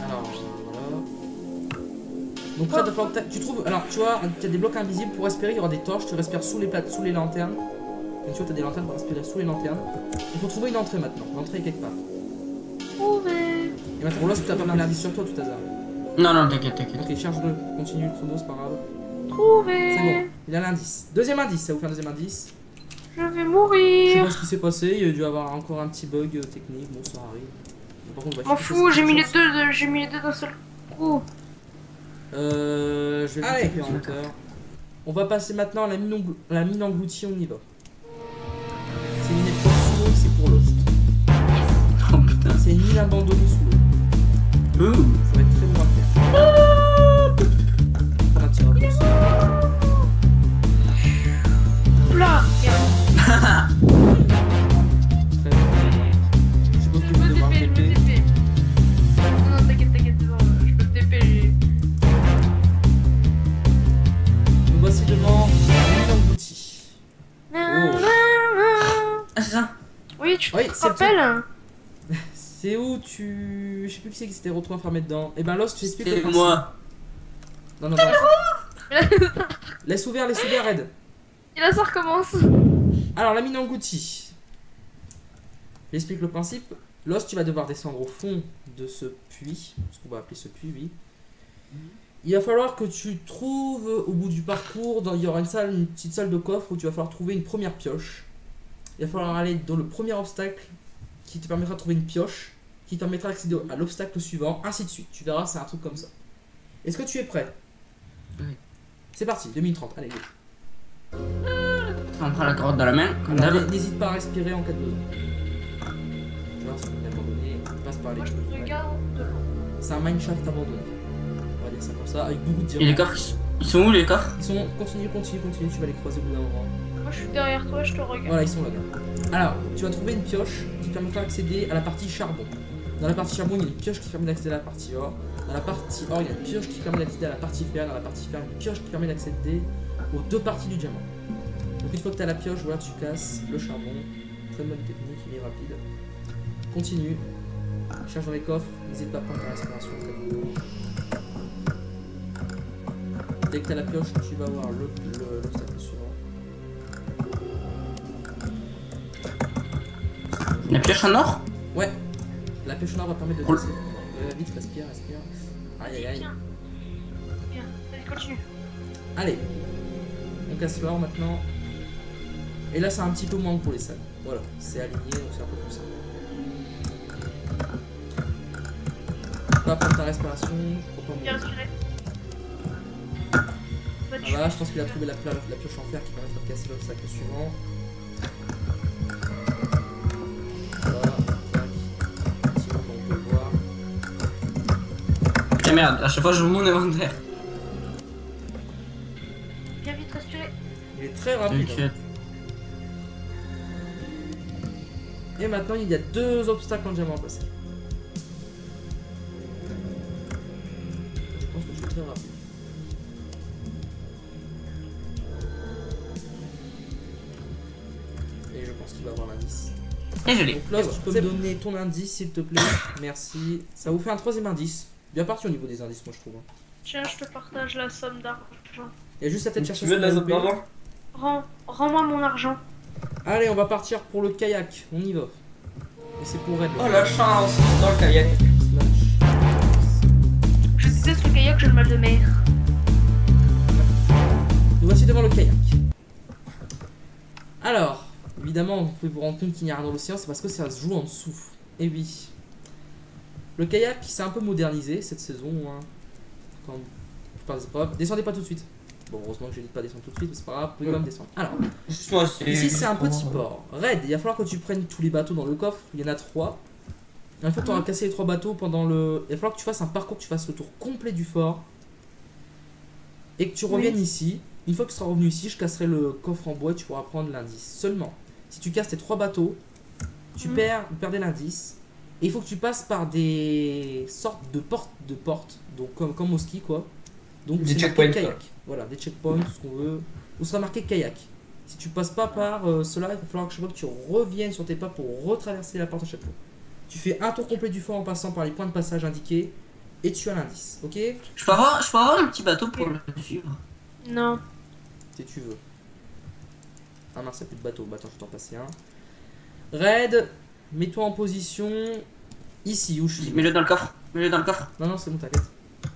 Alors voilà. Donc Red, il va falloir que tu trouves. Alors tu vois, tu as des blocs invisibles pour respirer, il y aura des torches, tu respires sous les plates, sous les lanternes. Et tu vois, tu as des lanternes pour respirer sous les lanternes. Il faut trouver une entrée maintenant. L'entrée est quelque part. Trouvé. Et maintenant, là, si tu as pas mal d'indices sur toi, tout hasard. Non, non, t'inquiète, t'inquiète. Ok, charge-le, continue le chrono, c'est pas grave. Trouvé. C'est bon, il a l'indice. Deuxième indice, ça va vous faire un deuxième indice. Je vais Je sais mourir. pas ce qui s'est passé, il y a dû avoir encore un petit bug technique, bon ça arrive. Par contre, on va M'en chercher fous, cette j'ai mis les chance. deux, j'ai mis les deux d'un seul coup. Je vais Allez. taper en hauteur. On va passer maintenant à la mine engloutie, on y va. C'est une épreuve sous l'eau, c'est pour Lost. Oh putain. C'est une mine abandonnée sous l'eau. Ouh. Ça va être très bon à faire. Prends un petit rappel. Oula, merde. Très bon. Je suppose que Je je vais peux devoir TP, je peux TP. TP. Non, t'inquiète, c'est bon, je peux TP. Nous voici devant la mine engloutie. Ah, c'est ça. Oui, tu te Oui, c'est le rappelles? C'est où tu... Je sais plus qui c'est qui s'était retrouvé enfermé dedans. Et ben Lost, tu expliques le C'est principe. moi. Non, non, non. Laisse ouvert, Red. Et là, ça recommence. Alors, la mine engloutie. J'explique le principe. Lost, tu vas devoir descendre au fond de ce puits. Ce qu'on va appeler ce puits, oui. Il va falloir que tu trouves au bout du parcours, il y aura une petite salle de coffre où tu vas falloir trouver une première pioche. Il va falloir aller dans le premier obstacle qui te permettra de trouver une pioche, qui te permettra d'accéder à l'obstacle suivant, ainsi de suite. Tu verras, c'est un truc comme ça. Est-ce que tu es prêt? Oui. C'est parti, 2030, allez, go. On prend la carotte dans la main, comme Alors, d'hab. n'hésite pas à respirer en cas de besoin. Tu vois, c'est abandonné, passe par les Moi, je choses. te regarde de loin. C'est un mineshaft abandonné. On va dire ça comme ça, avec beaucoup de Et les diamants. coffres, ils sont où les coffres? Ils sont. Continue, tu vas les croiser au bout d'un moment. Moi, je suis derrière toi, je te regarde. Voilà, ils sont là. Alors, tu vas trouver une pioche qui te permettra d'accéder à la partie charbon. Dans la partie charbon, il y a une pioche qui permet d'accéder à la partie or. Dans la partie or, il y a une pioche qui permet d'accéder à la partie fer. Dans la partie fer, une pioche qui permet d'accéder aux deux parties du diamant. Donc une fois que tu as la pioche, voilà, tu casses le charbon. Très bonne technique, il est rapide. Continue. Cherche dans les coffres. N'hésite pas à prendre ta respiration très beaucoup. Dès que tu as la pioche, tu vas voir l'obstacle suivant. La pioche en or? Ouais. La pioche en or va permettre de Oh. passer. Vite, respire. Aïe aïe aïe. Viens. Viens, vas-y, continue. Allez, on casse l'or maintenant. Et là, c'est un petit peu moins pour les salles. Voilà, c'est aligné, donc c'est un peu plus simple. Tu vas prendre ta respiration. Faut pas Viens mourir. respirer. Bah, tu- Voilà, je pense qu'il a trouvé la pioche en fer qui permettra de casser l'obstacle suivant. Voilà, tac. Sinon, on peut le voir. Putain merde, à chaque fois je mon inventaire. Viens vite respirer. Il est très rapide. T'inquiète. Et maintenant, il y a deux obstacles en diamant à passer. Je pense que je suis très rapide. Et je pense qu'il va avoir l'indice. Et je l'ai. Donc là, tu peux me donner ton indice, s'il te plaît. Merci. Ça vous fait un troisième indice. Bien parti au niveau des indices, moi je trouve. Tiens, je te partage la somme d'argent. Il y a juste à tête chercher Tu veux de la son zone PvP. d'argent? Rends-moi mon argent. Allez, on va partir pour le kayak. On y va. Et c'est pour Red. Oh la chance dans le kayak. Slash. Je déteste le kayak, j'ai le mal de mer. Nous voici devant le kayak. Alors, évidemment, vous pouvez vous rendre compte qu'il n'y a rien dans l'océan, c'est parce que ça se joue en dessous. Et oui. Le kayak s'est un peu modernisé cette saison. Hein, quand par des épreuves. Descendez pas tout de suite. Bon, heureusement que j'ai dit de pas descendre tout de suite, mais c'est pas grave, vous pouvez quand même descendre. Alors, Juste-moi, ici c'est un petit port. Red, il va falloir que tu prennes tous les bateaux dans le coffre, il y en a 3. Une fois que tu auras cassé les 3 bateaux pendant le. Il va falloir que tu fasses un parcours, que tu fasses le tour complet du fort. Et que tu reviennes ici. Une fois que tu seras revenu ici, je casserai le coffre en bois et tu pourras prendre l'indice. Seulement, si tu casses tes 3 bateaux, tu perdais l'indice. Et il faut que tu passes par des sortes de portes, donc comme au ski quoi. Donc Des c'est marqué checkpoints, kayak. Voilà, des checkpoints, tout ce qu'on veut. Où sera marqué kayak. Si tu passes pas par cela, il va falloir que chaque fois que tu reviennes sur tes pas pour retraverser la porte à chaque fois. Tu fais un tour complet du fort en passant par les points de passage indiqués et tu as l'indice, ok? Je peux avoir un petit bateau pour le suivre. Non. Si tu veux. Ah mince, il n'y a plus de bateau. Bah, attends, je vais t'en passer un. Red, mets-toi en position ici où je suis. Mets-le dans le coffre. Mets-le dans le coffre. Non, non, c'est bon, t'inquiète.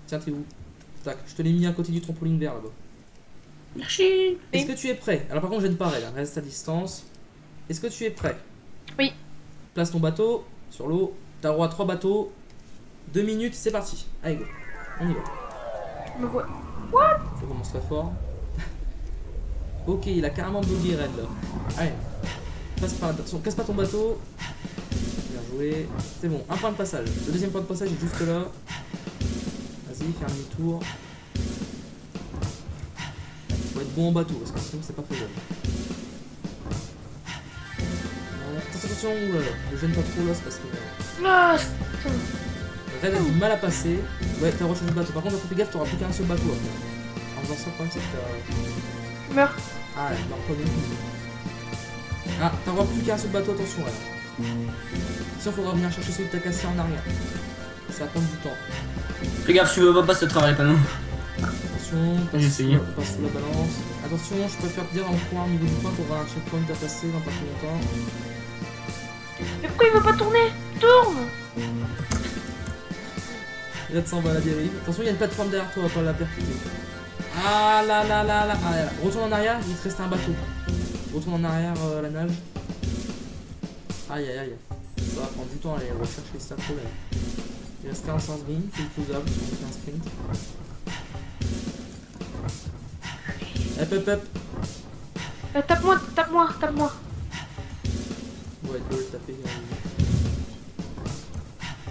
Tiens, t'es où? Tac, je te l'ai mis à côté du trampoline vert là-bas. Merci. Est-ce que tu es prêt? Alors, par contre, je ne pas Red, hein. Reste à distance. est-ce que tu es prêt? Oui. Place ton bateau sur l'eau. T'as le droit à 3 bateaux. 2 minutes, c'est parti. Allez, go. On y va. Je me vois. Je commence très fort. Ok, il a carrément buggy Red là. Allez. Passe par attention, casse pas ton bateau. Bien joué. C'est bon, un point de passage. Le deuxième point de passage est juste là. Vas-y, fais un demi-tour. Faut être bon en bateau parce que sinon c'est pas faisable. Attention, oulala, ne gêne pas trop là, c'est parce que Là, Red a du mal à passer. Ouais, t'as rechangé de bateau. Par contre, fais gaffe, t'auras plus qu'un seul bateau après. En faisant ça, le problème c'est que t'as. meurs. Ah, elle meurt pas bien. Ah, t'auras plus qu'un seul bateau, attention là. Sinon, faudra venir chercher celui que t'as cassé en arrière. Ça va prendre du temps. Fais gaffe, tu veux pas passer au travers les panneaux. Attention, J'ai essayé. passe sous la balance. Attention, je préfère te dire dans le coin au niveau du point, t'auras un checkpoint à passer dans pas trop longtemps. Mais pourquoi il veut pas tourner? Tourne! Et là, tu s'en va à la dérive. Attention, il y a une plateforme derrière toi, on va pas la percuter. Ah là là là là. Ah, là. Retourne en arrière, il te reste un bateau. Retourne en arrière à la nage. Aïe aïe aïe. Ça va prendre du temps à aller rechercher, c'est un problème. Il reste 45 secondes, c'est faisable si on fait un sprint. Hop hop hop. Tape-moi, tape-moi, tape-moi. Ouais, il doit le taper.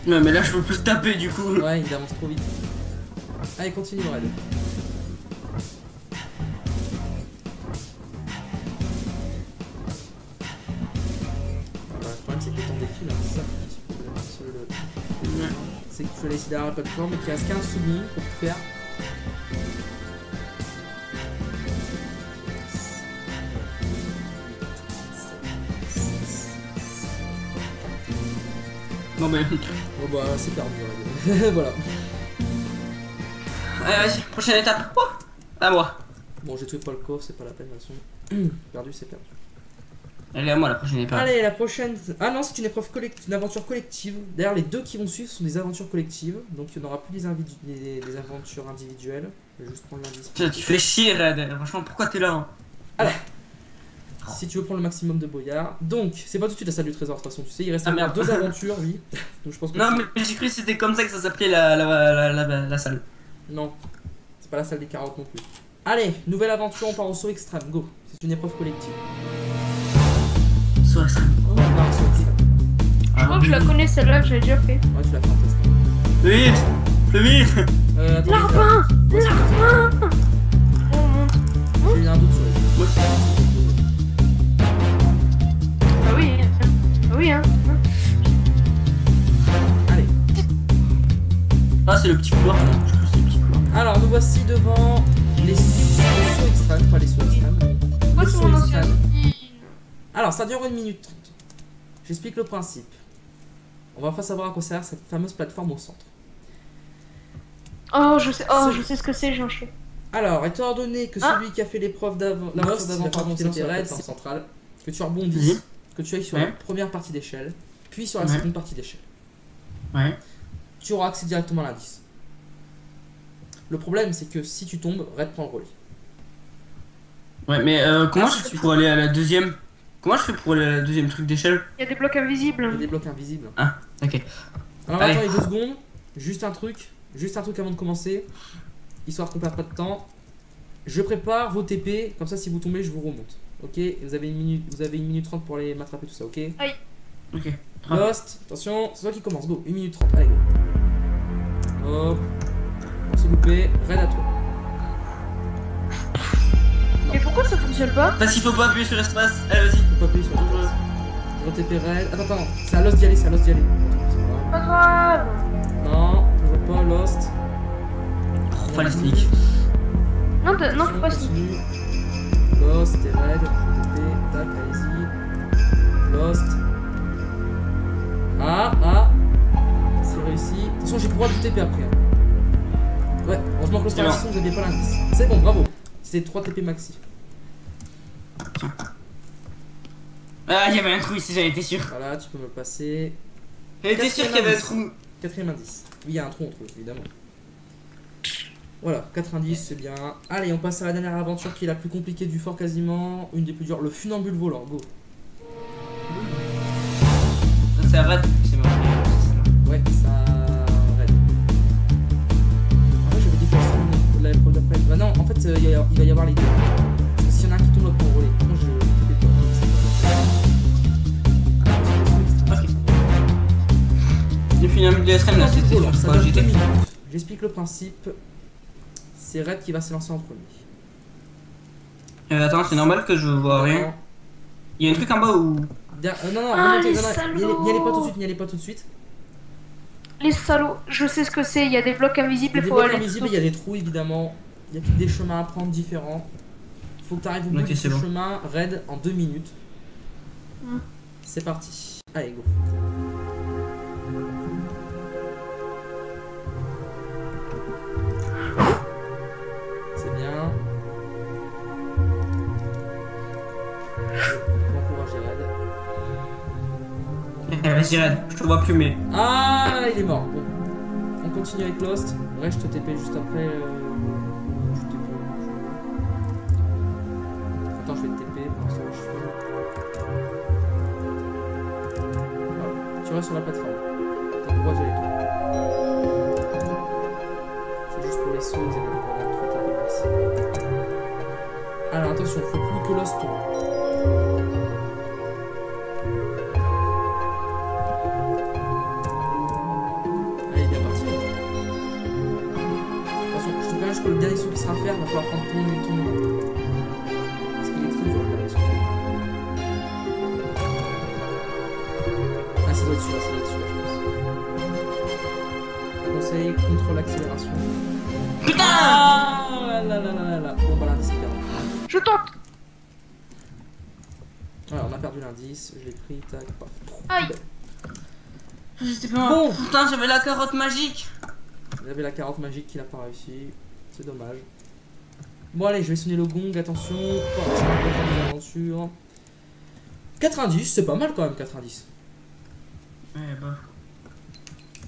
Ouais, mais là je peux plus le taper du coup. Ouais, il avance trop vite. Allez, continue, Red. Voilà, le problème, c'est que le temps défile, hein, c'est ça le petit problème. C'est que tu vas laisser derrière la plateforme et qu'il reste 15 secondes pour tout faire. Non mais. Bon bah c'est perdu, Red. Voilà. Allez, vas-y, prochaine étape. Oh, à moi. Bon, j'ai tué pas le coffre, c'est pas la peine de toute façon. Perdu, c'est perdu. Allez, à moi la prochaine étape. Allez, la prochaine. Ah non, c'est une épreuve collective, une aventure collective. D'ailleurs, les deux qui vont suivre sont des aventures collectives. Donc il n'y en aura plus des aventures individuelles. Je vais juste prendre l'indice. Putain, tu fais chier, Red. Franchement, pourquoi t'es là hein? Alors, si tu veux prendre le maximum de boyards. Donc, c'est pas tout de suite la salle du trésor, de toute façon. Tu sais, il reste Ah, encore merde. 2 aventures, oui. Donc je pense que. Non, mais j'ai cru que c'était comme ça que ça s'appelait la salle. Non, c'est pas la salle des carottes non plus. Allez, nouvelle aventure, on part au saut extrême. Go. C'est une épreuve collective. Soit ça. On part au saut extrême. Je crois que je la connais celle-là que j'ai déjà fait. Ouais, tu l'as fait en test. Plus vite. Plus vite. Attends, L'arpin! ouais, c'est L'arpin! Oh mon dieu. J'ai eu un doute sur les. Ah oui, ah oui hein. Allez. Ah, c'est le petit couloir. Je crois que c'est le petit couloir. Alors, nous voici devant les sauts extrêmes, pas les sauts extrêmes. Moi Le c'est saut mon ancien. extrême. Alors, ça dure 1 minute 30. J'explique le principe. On va enfin savoir à quoi sert cette fameuse plateforme au centre. Oh je sais ce que c'est, j'ai un chien. Alors, étant donné que Ah. celui qui a fait l'épreuve d'avant, l'aventure d'avant, pardon, c'était Red, c'est central, que tu rebondisses, que tu ailles sur la Ouais. première partie d'échelle, puis sur la Ouais. seconde partie d'échelle. Ouais. Tu auras accès directement à l'indice. Le problème, c'est que si tu tombes, Red prend le relais. Ouais, mais comment je Ensuite, fais pour aller à la deuxième? Comment je fais pour aller à la deuxième truc d'échelle? Il y a des blocs Il y a invisibles. des blocs invisibles. Ah, ok. Alors Allez. attends les 2 secondes, juste un truc avant de commencer, histoire qu'on perde pas de temps. Je prépare vos TP, comme ça si vous tombez je vous remonte. Ok, et vous avez 1 minute 30 pour aller m'attraper tout ça, ok? Ok. Lost, attention, c'est toi qui commence, go, 1 minute 30, allez go. Hop, on s'est loupé, Red à toi. Mais pourquoi ça fonctionne pas? Parce qu'il faut pas appuyer sur espace. Allez, vas-y. Faut pas appuyer sur le bouton. Je re-TP Red, attends, c'est à Lost d'y aller, c'est à Lost d'y aller. C'est pas grave. Pas grave. Non, toujours pas, Lost. Fallait sneak. Non, non, faut pas sneak. Continue. Lost et Red, TP, tac, allez-y. Lost. Ah, c'est réussi. Attention, j'ai le droit de TP après. Hein. Ouais, heureusement que C'est l'ostration, vous n'aviez pas l'indice. C'est bon, bravo. C'était 3 TP maxi. Ah, il y avait un trou ici, j'en étais sûr. Voilà, tu peux me le passer. J'étais sûr qu'il y avait un trou. 4ème indice. Oui, il y a un trou entre eux, évidemment. Voilà, 4 indices, c'est bien. Allez, on passe à la dernière aventure qui est la plus compliquée du fort quasiment. Une des plus dures, le funambule volant, go. c'est arrête. C'est bon. Ouais, ça raid. Ah ouais, j'avais dit forcément l'épreuve d'après. Bah non, en fait, il va y avoir les deux. Parce que s'il y en a un qui tombe, l'autre pour rouler. Moi, je fais pas. J'ai fini un milieu extrême là, c'était Alors, ça quand dure j'étais 2 minutes. J'explique le principe. C'est Red qui va se lancer en premier. Attends, c'est normal que je vois rien. Il y a un truc en bas où. Non, Ah, remontez, les non, salauds. n'y allez pas tout de suite, n'y allez pas tout de suite. Les salauds, je sais ce que c'est, il y a des blocs Il y invisibles, a il des faut blocs aller. invisibles, il y a des trous évidemment. Il y a des chemins à prendre différents. Il faut que tu arrives au bout Ok, de ce c'est bon. chemin raid en 2 minutes. Hmm. C'est parti. Allez, go. C'est bien. Bon courage, Red. Vas-y, Red, je te vois plus, mais. Ah, il est mort. Bon. On continue avec Lost. Ouais, je te TP juste après. Je TP. Attends, je vais te TP pour l'instant je fais. Voilà. Tu restes sur la plateforme. T'as le droit d'y aller, toi. C'est juste pour les sauts, vous avez le droit de trop TP, merci. Alors attention, faut plus que Lost tourne. Que le dernier saut qui sera à faire, va falloir prendre ton moment. Parce qu'il est très dur le dernier saut. Ah, ça doit être celui-là, je pense. Conseil contre l'accélération. Putain! Ah là là là là là. Bon, bah l'indice est perdu. Je tente. Voilà, on a perdu l'indice, je l'ai pris, tac, paf. Aïe. J'étais pas. Bon. Putain, j'avais la carotte magique! Il y avait la carotte magique qui n'a pas réussi. C'est dommage. Bon allez, je vais sonner le gong, attention. Oh, c'est la première aventure. 90, c'est pas mal quand même 90. Ouais, bah.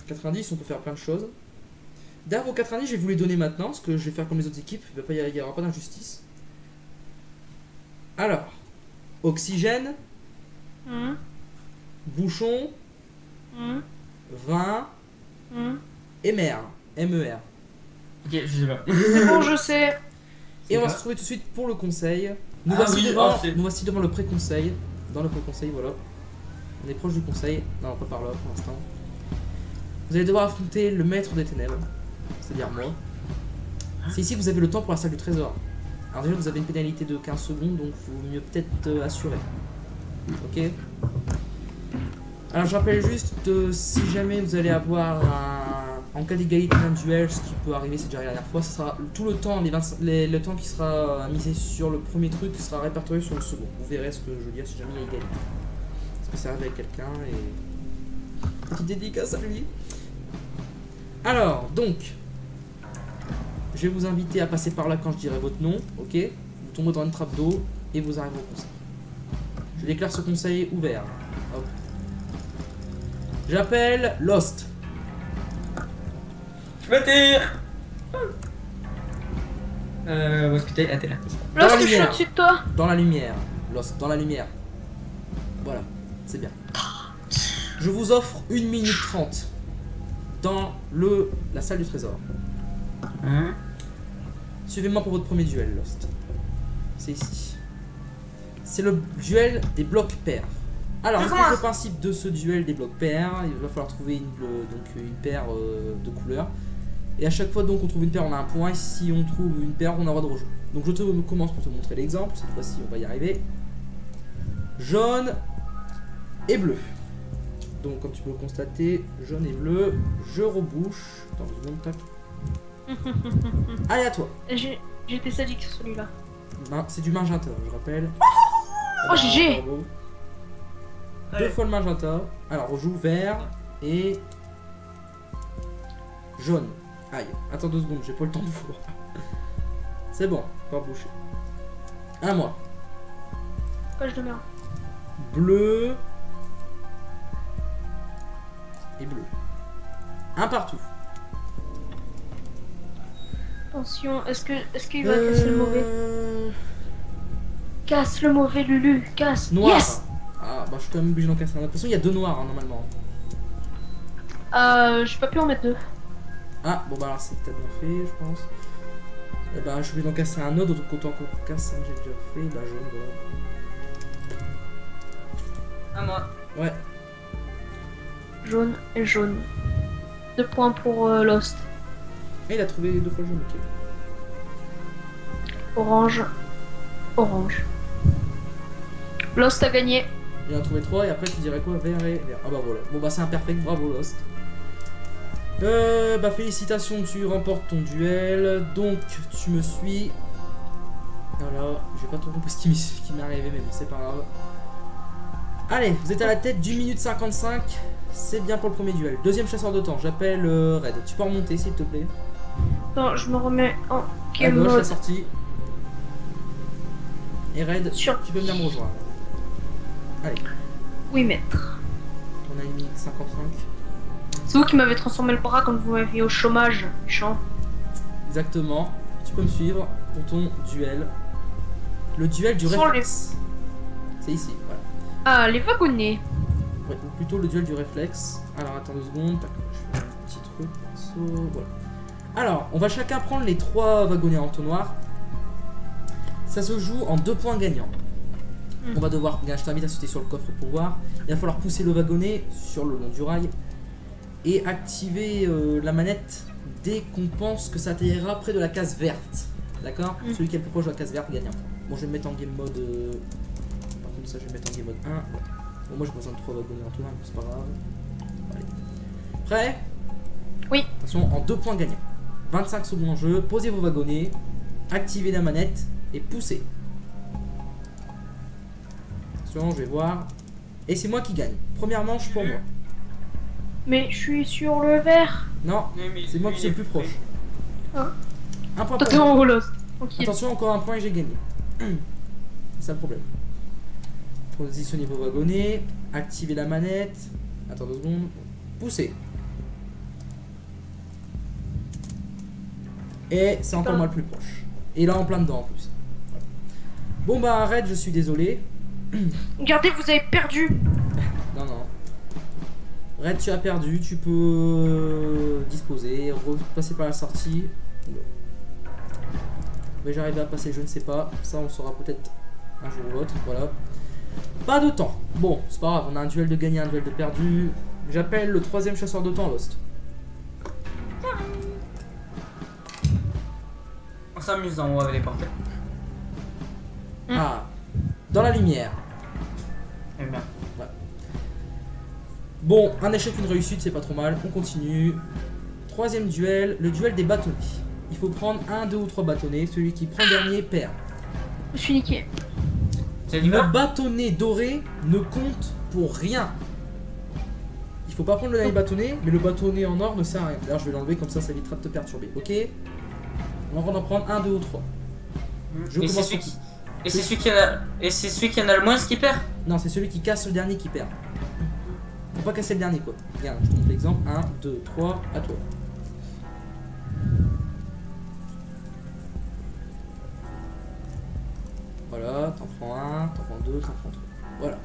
90, on peut faire plein de choses. D'ailleurs, vos 90, je vais vous les donner maintenant, parce que je vais faire comme les autres équipes, il n'y aura pas d'injustice. Alors, oxygène, Hmm. bouchon, Hmm. vin Hmm. et mer. MER. Ok, je sais pas. C'est bon, je sais. Et on va pas. se retrouver tout de suite pour le conseil. Nous, Ah voici, oui, devant, oh, c'est- nous voici devant le pré-conseil. Dans le pré-conseil, voilà. On est proche du conseil. Non, pas par là pour l'instant. Vous allez devoir affronter le maître des ténèbres, c'est-à-dire moi. C'est ici que vous avez le temps pour la salle du trésor. Alors déjà, vous avez une pénalité de 15 secondes, donc il vaut mieux peut-être assurer. Ok. Alors je rappelle juste, si jamais vous allez avoir en cas d'égalité d'un duel, ce qui peut arriver, c'est déjà la dernière fois, ce sera tout le temps, le temps qui sera misé sur le premier truc sera répertorié sur le second. Vous verrez ce que je veux dire si jamais il y a égalité. Parce que ça arrive avec quelqu'un et... Petite dédicace à lui. Alors, donc, je vais vous inviter à passer par là quand je dirai votre nom, ok? Vous tombez dans une trappe d'eau et vous arrivez au conseil. Je déclare ce conseil ouvert. Hop. J'appelle Lost. Je m'attire! Où est-ce que t'es? Ah, t'es là. Dans la Lorsque je suis lumière. au-dessus de toi. Dans la lumière. Lost, dans la lumière. Voilà, c'est bien. Je vous offre 1 minute 30 dans la salle du trésor. Hein? Suivez-moi pour votre premier duel, Lost. C'est ici. C'est le duel des blocs pairs. Alors, Je explique commence. le principe de ce duel des blocs pairs. Il va falloir trouver une paire de couleurs. Et à chaque fois donc on trouve une paire, on a un point. Et si on trouve une paire, on a le droit de rejouer. Donc je commence pour te montrer l'exemple. Cette fois-ci, on va y arriver. Jaune et bleu. Donc comme tu peux le constater, jaune et bleu. Je rebouche. Attends 2 secondes, tac. Allez, à toi. J'étais sadique sur celui-là. C'est du magenta, je rappelle. Oh, GG. Bravo. Allez. 2 fois le magenta. Alors, on joue vert et jaune. Aïe, attends 2 secondes, j'ai pas le temps de voir. C'est bon, pas boucher. À moi. Page de merde. Bleu et bleu. Un partout. Attention, est-ce qu'il va casser le mauvais? Casse le mauvais, Lulu, casse. Noir. Yes. Ah. Ah, bah je suis quand même obligé d'en casser un. De toute façon, il y a 2 noirs hein, normalement. J'ai pas pu en mettre 2. Ah, bon bah alors c'est peut-être bien fait, je pense. Eh bah, je suis obligé d'en casser un autre, donc autant qu'on casse un que j'ai déjà fait. Bah, jaune, voilà. À moi. Ouais, Jaune et jaune. 2 points pour Lost. et il a trouvé 2 fois le jaune, ok. Orange. Orange. Lost a gagné. Il en a trouvé 3 et après tu dirais quoi? Vert et vert. Ah bah voilà. Bon bah c'est imperfect, bravo Lost. Bah félicitations, tu remportes ton duel. Donc tu me suis. Voilà, j'ai pas trop compris ce qui m'est arrivé mais bon c'est pas grave. Allez, vous êtes à la tête d'une minute 55. C'est bien pour le premier duel. Deuxième chasseur de temps, j'appelle Red. Tu peux remonter s'il te plaît. Attends, je me remets en À game gauche, la mode. sortie. Et Red, Sur. tu peux venir me rejoindre. Allez, Oui, maître. on a une minute 55. C'est vous qui m'avez transformé le bras quand vous m'avez mis au chômage, méchant. Exactement. Tu peux me suivre pour ton duel. Le duel du Sans réflexe. C'est ici, voilà. Ah, les wagonnets. Ouais, ou plutôt le duel du réflexe. Alors attends 2 secondes. Tac, je fais un petit truc. perso, voilà. Alors, on va chacun prendre les 3 wagonnets en entonnoir. Ça se joue en 2 points gagnants. On va devoir, bien, je t'invite à sauter sur le coffre pour voir. Il va falloir pousser le wagonnet sur le long du rail et activer la manette dès qu'on pense que ça atterrira près de la case verte. D'accord? Celui qui est le plus proche de la case verte gagne un point. Bon, je vais me mettre en game mode. Par contre, ça, je vais me mettre en game mode 1. Ouais. Bon, moi j'ai besoin de 3 wagonnets en entonnoir, donc c'est pas grave. Allez. Prêt? Oui. Attention, en 2 points gagnants. 25 secondes en jeu. Posez vos wagonnets, activez la manette et poussez. Attention, je vais voir. Et c'est moi qui gagne. Première manche pour moi. Mais je suis sur le vert. Non, c'est moi qui suis le plus proche. Ah. Un point Toi, pour t'es moi. en haut, Lost. Tranquille. Attention, encore un point et j'ai gagné. C'est ça le problème. Positionnez vos wagonnets, activez la manette. Attends 2 secondes. Poussez. Et c'est encore moi le plus proche. Et là en plein dedans en plus. Voilà. Bon bah arrête, je suis désolé. Regardez, vous avez perdu. Non, non. Red, tu as perdu, tu peux disposer, repasser par la sortie. Mais j'arrive à passer, je ne sais pas. Ça, on saura peut-être un jour ou l'autre. Voilà. Pas de temps. Bon, c'est pas grave, on a un duel de gagné, un duel de perdu. J'appelle le 3ème chasseur de temps, Lost. On s'amuse en haut avec les portails. Ah, dans la lumière. Eh bien. Bon, un échec, une réussite, c'est pas trop mal. On continue. 3ème duel, le duel des bâtonnets. Il faut prendre 1, 2 ou 3 bâtonnets. Celui qui prend le dernier perd. Je suis niqué. C'est du Le bâtonnet doré ne compte pour rien. Il faut pas prendre le dernier bâtonnet, mais le bâtonnet en or ne sert à rien. D'ailleurs, je vais l'enlever comme ça évitera de te perturber. Ok? On va en prendre 1, 2 ou 3. Je Et c'est commence celui par- qui... Et c'est celui qui en a... Et c'est celui qui en a le moins qui perd. Non, c'est celui qui casse le dernier qui perd. Faut pas casser le dernier quoi. Regarde, je te montre l'exemple. 1, 2, 3, à toi. Voilà, t'en prends un, t'en prends deux, t'en prends trois. Voilà.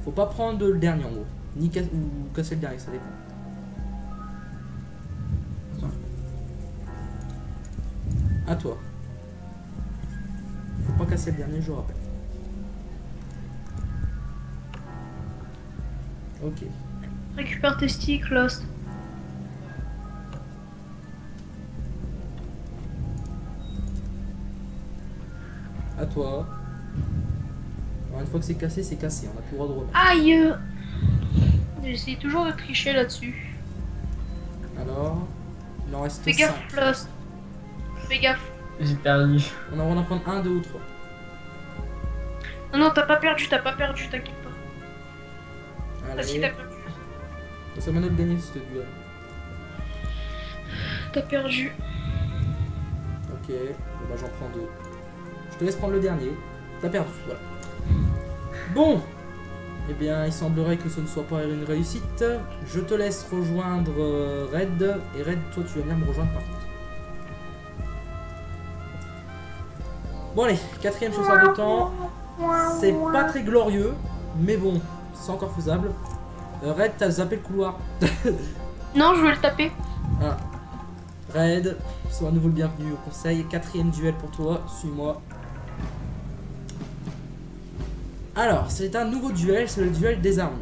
Faut pas prendre le dernier en gros. Ni ou casser le dernier, ça dépend. À toi. Faut pas casser le dernier, je rappelle. Ok. Récupère tes sticks, Lost. À toi. Alors, une fois que c'est cassé, on a plus le droit de remettre. Aïe. J'essaie toujours de tricher là-dessus. Alors, il en reste Fais 5. gaffe, Lost. Fais gaffe. J'ai perdu. On a le droit d'en prendre 1, 2 ou 3. Non, non, t'as pas perdu, t'inquiète pas. Ah si, t'as Allez, perdu. ça m'a de gagner ce duel. T'as perdu. Ok, bon bah j'en prends 2. Je te laisse prendre le dernier. T'as perdu, voilà. Bon, eh bien il semblerait que ce ne soit pas une réussite. Je te laisse rejoindre Red. Et Red, toi tu vas venir me rejoindre par contre. Bon allez, 4ème chasseur de temps. C'est pas très glorieux, mais bon, c'est encore faisable. Red, t'as zappé le couloir. Non, je vais le taper. Ah. Red, sois à nouveau le bienvenu au conseil. 4e duel pour toi, suis-moi. Alors, c'est un nouveau duel, c'est le duel des armures.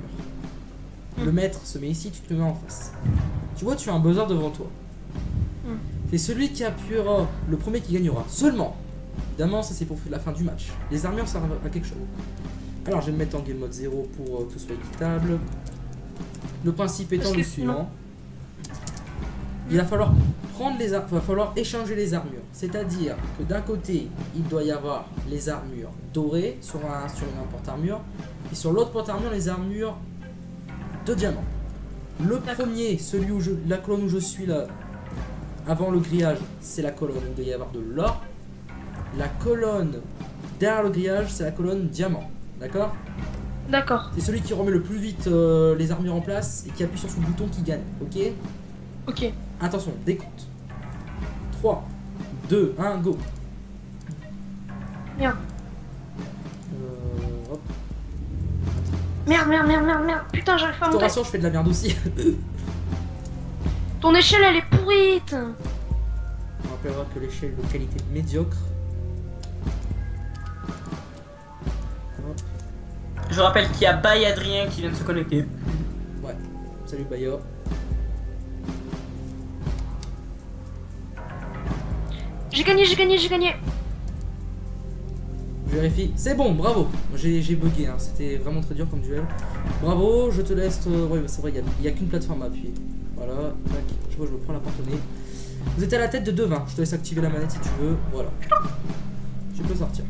Le maître se met ici, tu te mets en face. Tu vois, tu as un buzzer devant toi. C'est celui qui appuiera le premier qui gagnera. Seulement, évidemment, ça c'est pour la fin du match. Les armures servent à quelque chose. Alors, je vais me mettre en game mode 0 pour que tout soit équitable. Le principe étant le suivant. Il va falloir échanger les armures. C'est-à-dire que d'un côté, il doit y avoir les armures dorées sur une porte-armure. Et sur l'autre porte-armure, les armures de diamant. Le premier, celui où la colonne où je suis là, avant le grillage, c'est la colonne où il doit y avoir de l'or. La colonne derrière le grillage, c'est la colonne diamant. D'accord? D'accord. C'est celui qui remet le plus vite les armures en place et qui appuie sur son bouton qui gagne. Ok? Ok. Attention, décompte. 3, 2, 1, go. Merde. Hop. Merde. Putain, j'arrive pas à Je te monter. rassure, je fais de la merde aussi. Ton échelle, elle est pourrite. On rappellera que l'échelle de qualité médiocre. Hop. Je rappelle qu'il y a Bay Adrien qui vient de se connecter. Ouais. Salut Bayo. J'ai gagné. Je vérifie. C'est bon, bravo. J'ai bugué, hein. C'était vraiment très dur comme duel. Bravo, je te laisse. Ouais, c'est vrai, il n'y a qu'une plateforme à appuyer. Voilà, tac. Je me prends la porte au nez. Vous êtes à la tête de 2-20. Je te laisse activer la manette si tu veux. Voilà. Tu peux sortir.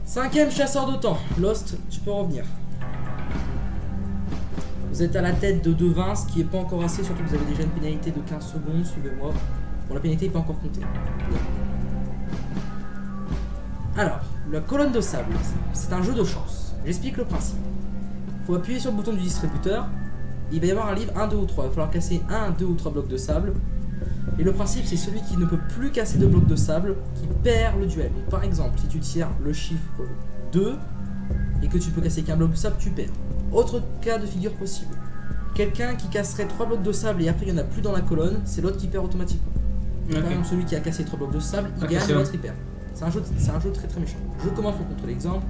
5e chasseur de temps. Lost, tu peux revenir. Vous êtes à la tête de 2-20, ce qui est pas encore assez, surtout que vous avez déjà une pénalité de 15 secondes. Suivez-moi. Bon, la pénalité n'est pas encore comptée. Alors, la colonne de sable, c'est un jeu de chance. J'explique le principe. Il faut appuyer sur le bouton du distributeur. Il va y avoir un livre 1, 2 ou 3. Il va falloir casser 1, 2 ou 3 blocs de sable. Et le principe, c'est celui qui ne peut plus casser de blocs de sable qui perd le duel. Donc, par exemple, si tu tires le chiffre 2 et que tu peux casser qu'un bloc de sable, tu perds. Autre cas de figure possible. Quelqu'un qui casserait 3 blocs de sable et après il n'y en a plus dans la colonne, c'est l'autre qui perd automatiquement. Par exemple, celui qui a cassé 3 blocs de sable, il gagne, l'autre il perd. C'est un jeu très très méchant. Je commence pour contre l'exemple.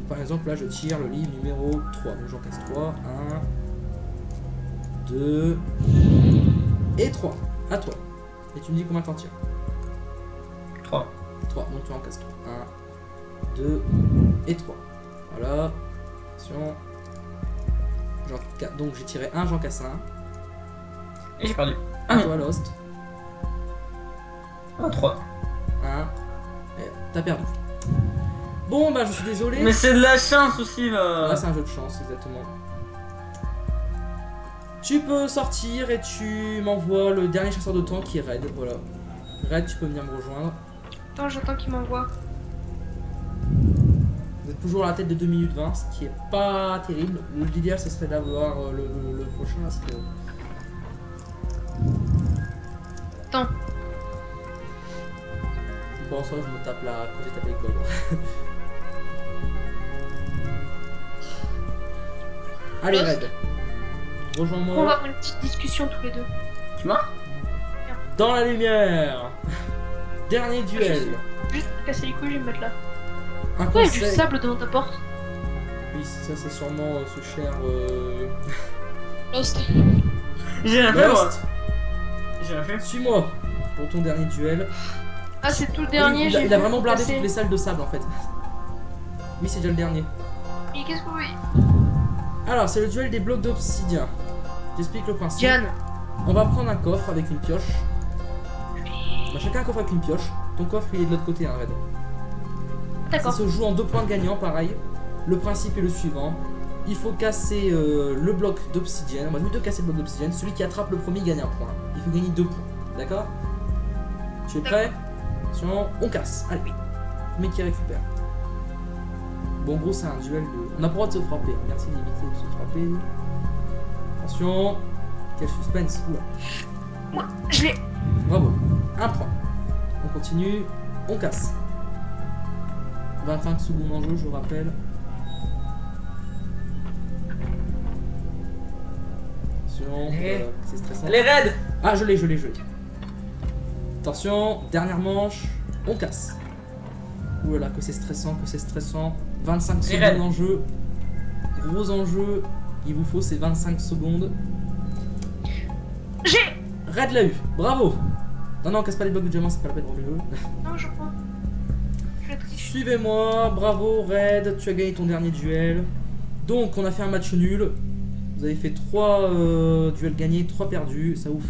Par exemple, là je tire le livre numéro 3. Donc j'en casse 3. 1, 2 et 3. À toi. Et tu me dis combien t'en tires. 3. 3. Donc tu en casses 3. 1, 2 et 3. Voilà. Attention. Donc j'ai tiré 1, j'en casse 1. Et j'ai perdu. À toi, Lost. 3. 1. T'as perdu. Bon, bah je suis désolé. Mais c'est de la chance aussi là. Là, c'est un jeu de chance, exactement. Tu peux sortir et tu m'envoies le dernier chasseur de temps qui est Red. Voilà. Red, tu peux venir me rejoindre. Attends, j'attends qu'il m'envoie. Vous êtes toujours à la tête de 2 minutes 20, ce qui est pas terrible. L'idéal, ce serait d'avoir le prochain. Parce que... Attends. Bon, ça, je me tape là quand j'ai tapé avec Boy. Allez, Red. On va Rejoins-moi. avoir une petite discussion tous les deux. Tu m'as? Dans la lumière. Dernier duel. Juste pour casser les couilles, je vais me mettre là. Un Pourquoi il y a du conseil. sable devant ta porte? Oui, ça c'est sûrement ce cher Lost. J'ai rien fait moi. Lost. J'ai rien fait. Suis-moi pour ton dernier duel. Ah, c'est tout le Oui, dernier. il a j'ai vraiment blindé passé. toutes les salles de sable en fait. Oui, c'est déjà le dernier. Et qu'est-ce que vous voulez? Alors, c'est le duel des blocs d'obsidian. J'explique le principe. Diane. On va prendre un coffre avec une pioche. On va chacun un coffre avec une pioche. Ton coffre il est de l'autre côté, hein, Red. Ça D'accord. se joue en 2 points gagnants, pareil. Le principe est le suivant. Il faut casser le bloc d'obsidienne. On va tous deux casser le bloc d'obsidienne. Celui qui attrape le premier gagne un point. Il faut gagner 2 points. D'accord? Tu es prêt? Attention, on casse. Allez. Le mec qui récupère. Bon, en gros, c'est un duel de... On n'a pas le droit de se frapper. Merci d'éviter de se frapper. Attention. Quel suspense. Oula. Moi, je l'ai. Bravo. 1 point. On continue. On casse. 25 secondes en jeu, je vous rappelle. Attention, Allez. c'est stressant. Les raids. Ah, je l'ai. Attention, dernière manche, on casse. Ouh là là, que c'est stressant. 25 Les secondes raids. en jeu. Gros enjeu, il vous faut ces 25 secondes. J'ai. Red l'a eu, bravo. Non, casse pas les blocs de diamant, c'est pas la peine de revenir. Non, je crois. Je triche. Suivez-moi, bravo Red, tu as gagné ton dernier duel. Donc on a fait un match nul. Vous avez fait 3 duels gagnés, 3 perdus. Ça vous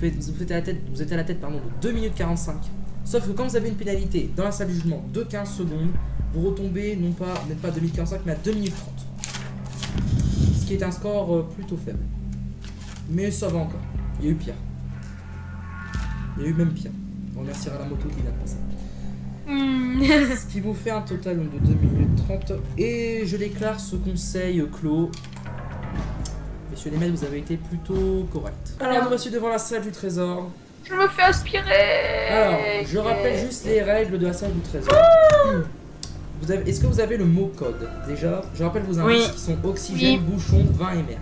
êtes à la tête, de 2 minutes 45. Sauf que quand vous avez une pénalité dans la salle du jugement de 15 secondes, vous retombez non pas, vous n'êtes pas à 2 minutes 45 mais à 2 minutes 30. Ce qui est un score plutôt faible. Mais ça va encore. Il y a eu pire. Il y a eu même pire. On remerciera la moto qui vient de passer. Ce qui vous fait un total de 2 minutes 30. Et je déclare ce conseil clos. Messieurs les maîtres, vous avez été plutôt corrects. Alors, nous voici devant la salle du trésor. Je me fais aspirer. Alors, je rappelle juste les règles de la salle du trésor. Est-ce que vous avez le mot code? Déjà, je rappelle vos indices Oui. qui sont oxygène, bouchon, vin et mer.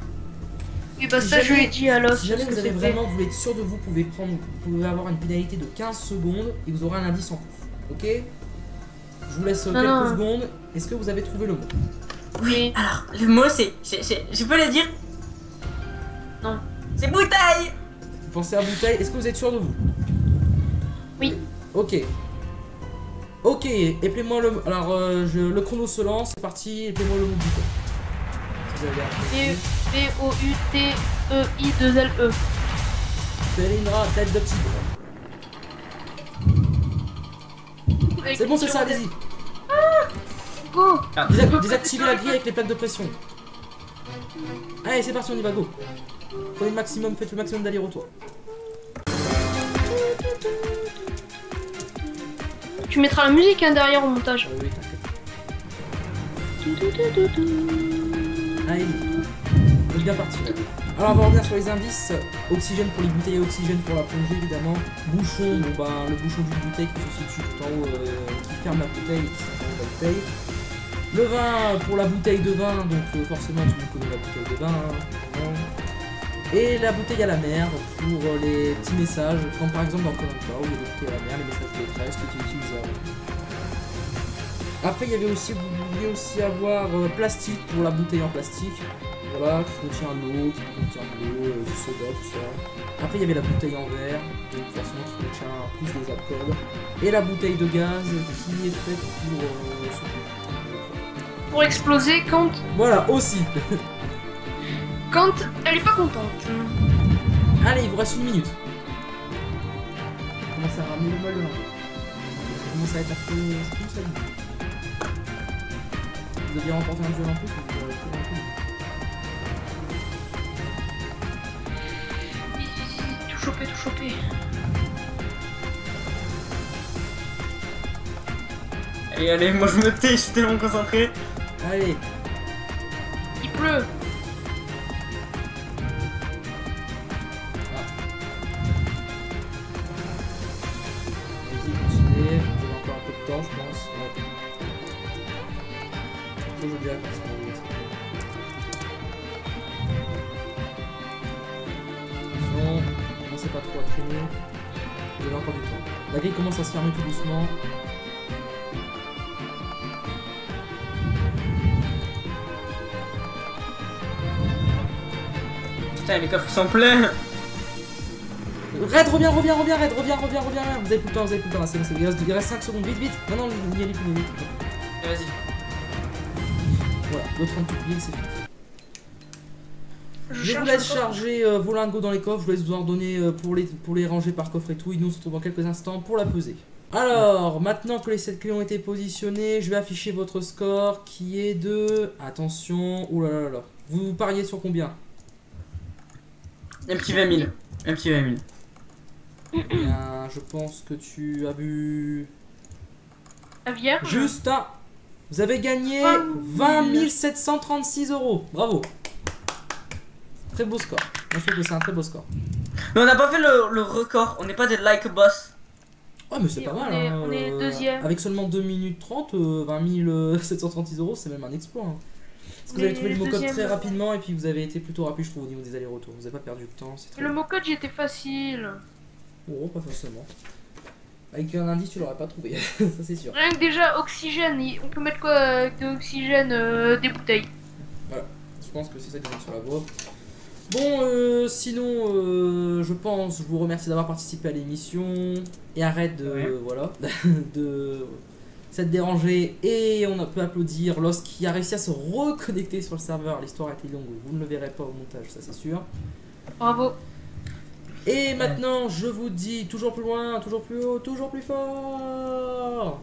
Oui, bah Si ça, je jamais- l'ai dit alors. Si jamais vous avez vraiment, vous voulez être sûr de vous, vous pouvez avoir une pénalité de 15 secondes et vous aurez un indice en plus. Ok? Je vous laisse quelques non. secondes. Est-ce que vous avez trouvé le mot? Oui. Alors, le mot c'est. Je peux le dire? Non. C'est bouteille. Vous pensez à bouteille? Est-ce que vous êtes sûr de vous? Oui. Ok. Ok, appelez-moi le... Alors, le chrono se lance, c'est parti, appelez-moi le mot bouteille. Si vous avez appelé. P-O-U-T-E-I-2-L-E. Felindra, tête de tigre. C'est bon, c'est ça, allez-y. Go. Désactivez la grille avec les plaques de pression. Allez, c'est parti, on y va, go. Prenez le maximum, faites le maximum d'aller-retour. Tu mettras la musique hein, derrière au montage. Oui, t'inquiète. Allez, on est bien parti là. Alors on va revenir sur les indices. Oxygène pour les bouteilles et oxygène pour la plongée évidemment. Bouchon, bon bah le bouchon d'une bouteille qui se situe tout en haut, qui ferme la bouteille et qui s'enferme la bouteille. Le vin pour la bouteille de vin, donc forcément tout le monde connaît la bouteille de vin. Hein. Et la bouteille à la mer pour les petits messages, comme par exemple dans Koh-Lanta où il y a des bouteilles à la mer, les messages de détresse que tu utilises. Après il y avait aussi, vous vouliez aussi avoir plastique pour la bouteille en plastique. Voilà, qui contient l'eau, du soda, tout ça. Après il y avait la bouteille en verre, donc forcément qui contient plus des alcools. Et la bouteille de gaz qui est faite Pour exploser quand Voilà, aussi. elle est pas contente. Allez, il vous reste 1 minute. Commencez à ramener le bol de l'enjeu. Commence à être un peu... C'est comme ça. Vous aviez remporté un duel en plus, donc vous avez fait un peu. Tout choper. Allez, moi je me tais, je suis tellement concentré. Allez, Il pleut. allez-y, continuez. Vous avez encore un peu de temps, je pense. Ouais. Je dirais que c'est attention, commencez pas trop à traîner. Vous avez encore du temps. La grille commence à se fermer tout doucement. Putain, les coffres sont pleins. Red, reviens, Red, reviens. Vous avez plus le temps, là, c'est bon, il reste 5 secondes, vite. Non, n'y allez plus, vite. Vas-y. Voilà, le 30 pile, c'est fini. Je vous cherche laisse encore. charger vos lingots dans les coffres, je vous laisse vous en donner pour les ranger par coffre et tout. Et nous on se retrouve dans quelques instants pour la peser. Alors, maintenant que les 7 clés ont été positionnés, je vais afficher votre score qui est de... Attention, oulala. Vous pariez sur combien? Un petit 20 000. Un petit 20 000. Bien, je pense que tu as vu... La vierge. Juste un... Vous avez gagné 20 736 €. Bravo. Très beau score. Moi je trouve que c'est un très beau score. Mais on n'a pas fait le record, on n'est pas des like boss. Oh mais c'est Et pas on mal est- hein. on est deuxième. Avec seulement 2 minutes 30, 20 736 €, c'est même un exploit. Hein. Parce que vous avez trouvé le mot-code deuxième- très rapidement et puis vous avez été plutôt rapide, je trouve, au niveau des allers-retours. Vous n'avez pas perdu de temps, c'est très Le bien. mot-code, il était facile. Oh, pas forcément. Avec un indice, tu l'aurais pas trouvé, ça c'est sûr. Rien que déjà, oxygène. On peut mettre quoi avec de l'oxygène? Des bouteilles. Je pense que c'est ça qui vient sur la voie. Bon, sinon, je pense, je vous remercie d'avoir participé à l'émission. Et arrête de, Ouais. voilà, de s'être dérangé. Et on peut applaudir Lost qui a réussi à se reconnecter sur le serveur. L'histoire a été longue, vous ne le verrez pas au montage, ça c'est sûr. Bravo. Et maintenant, je vous dis toujours plus loin, toujours plus haut, toujours plus fort.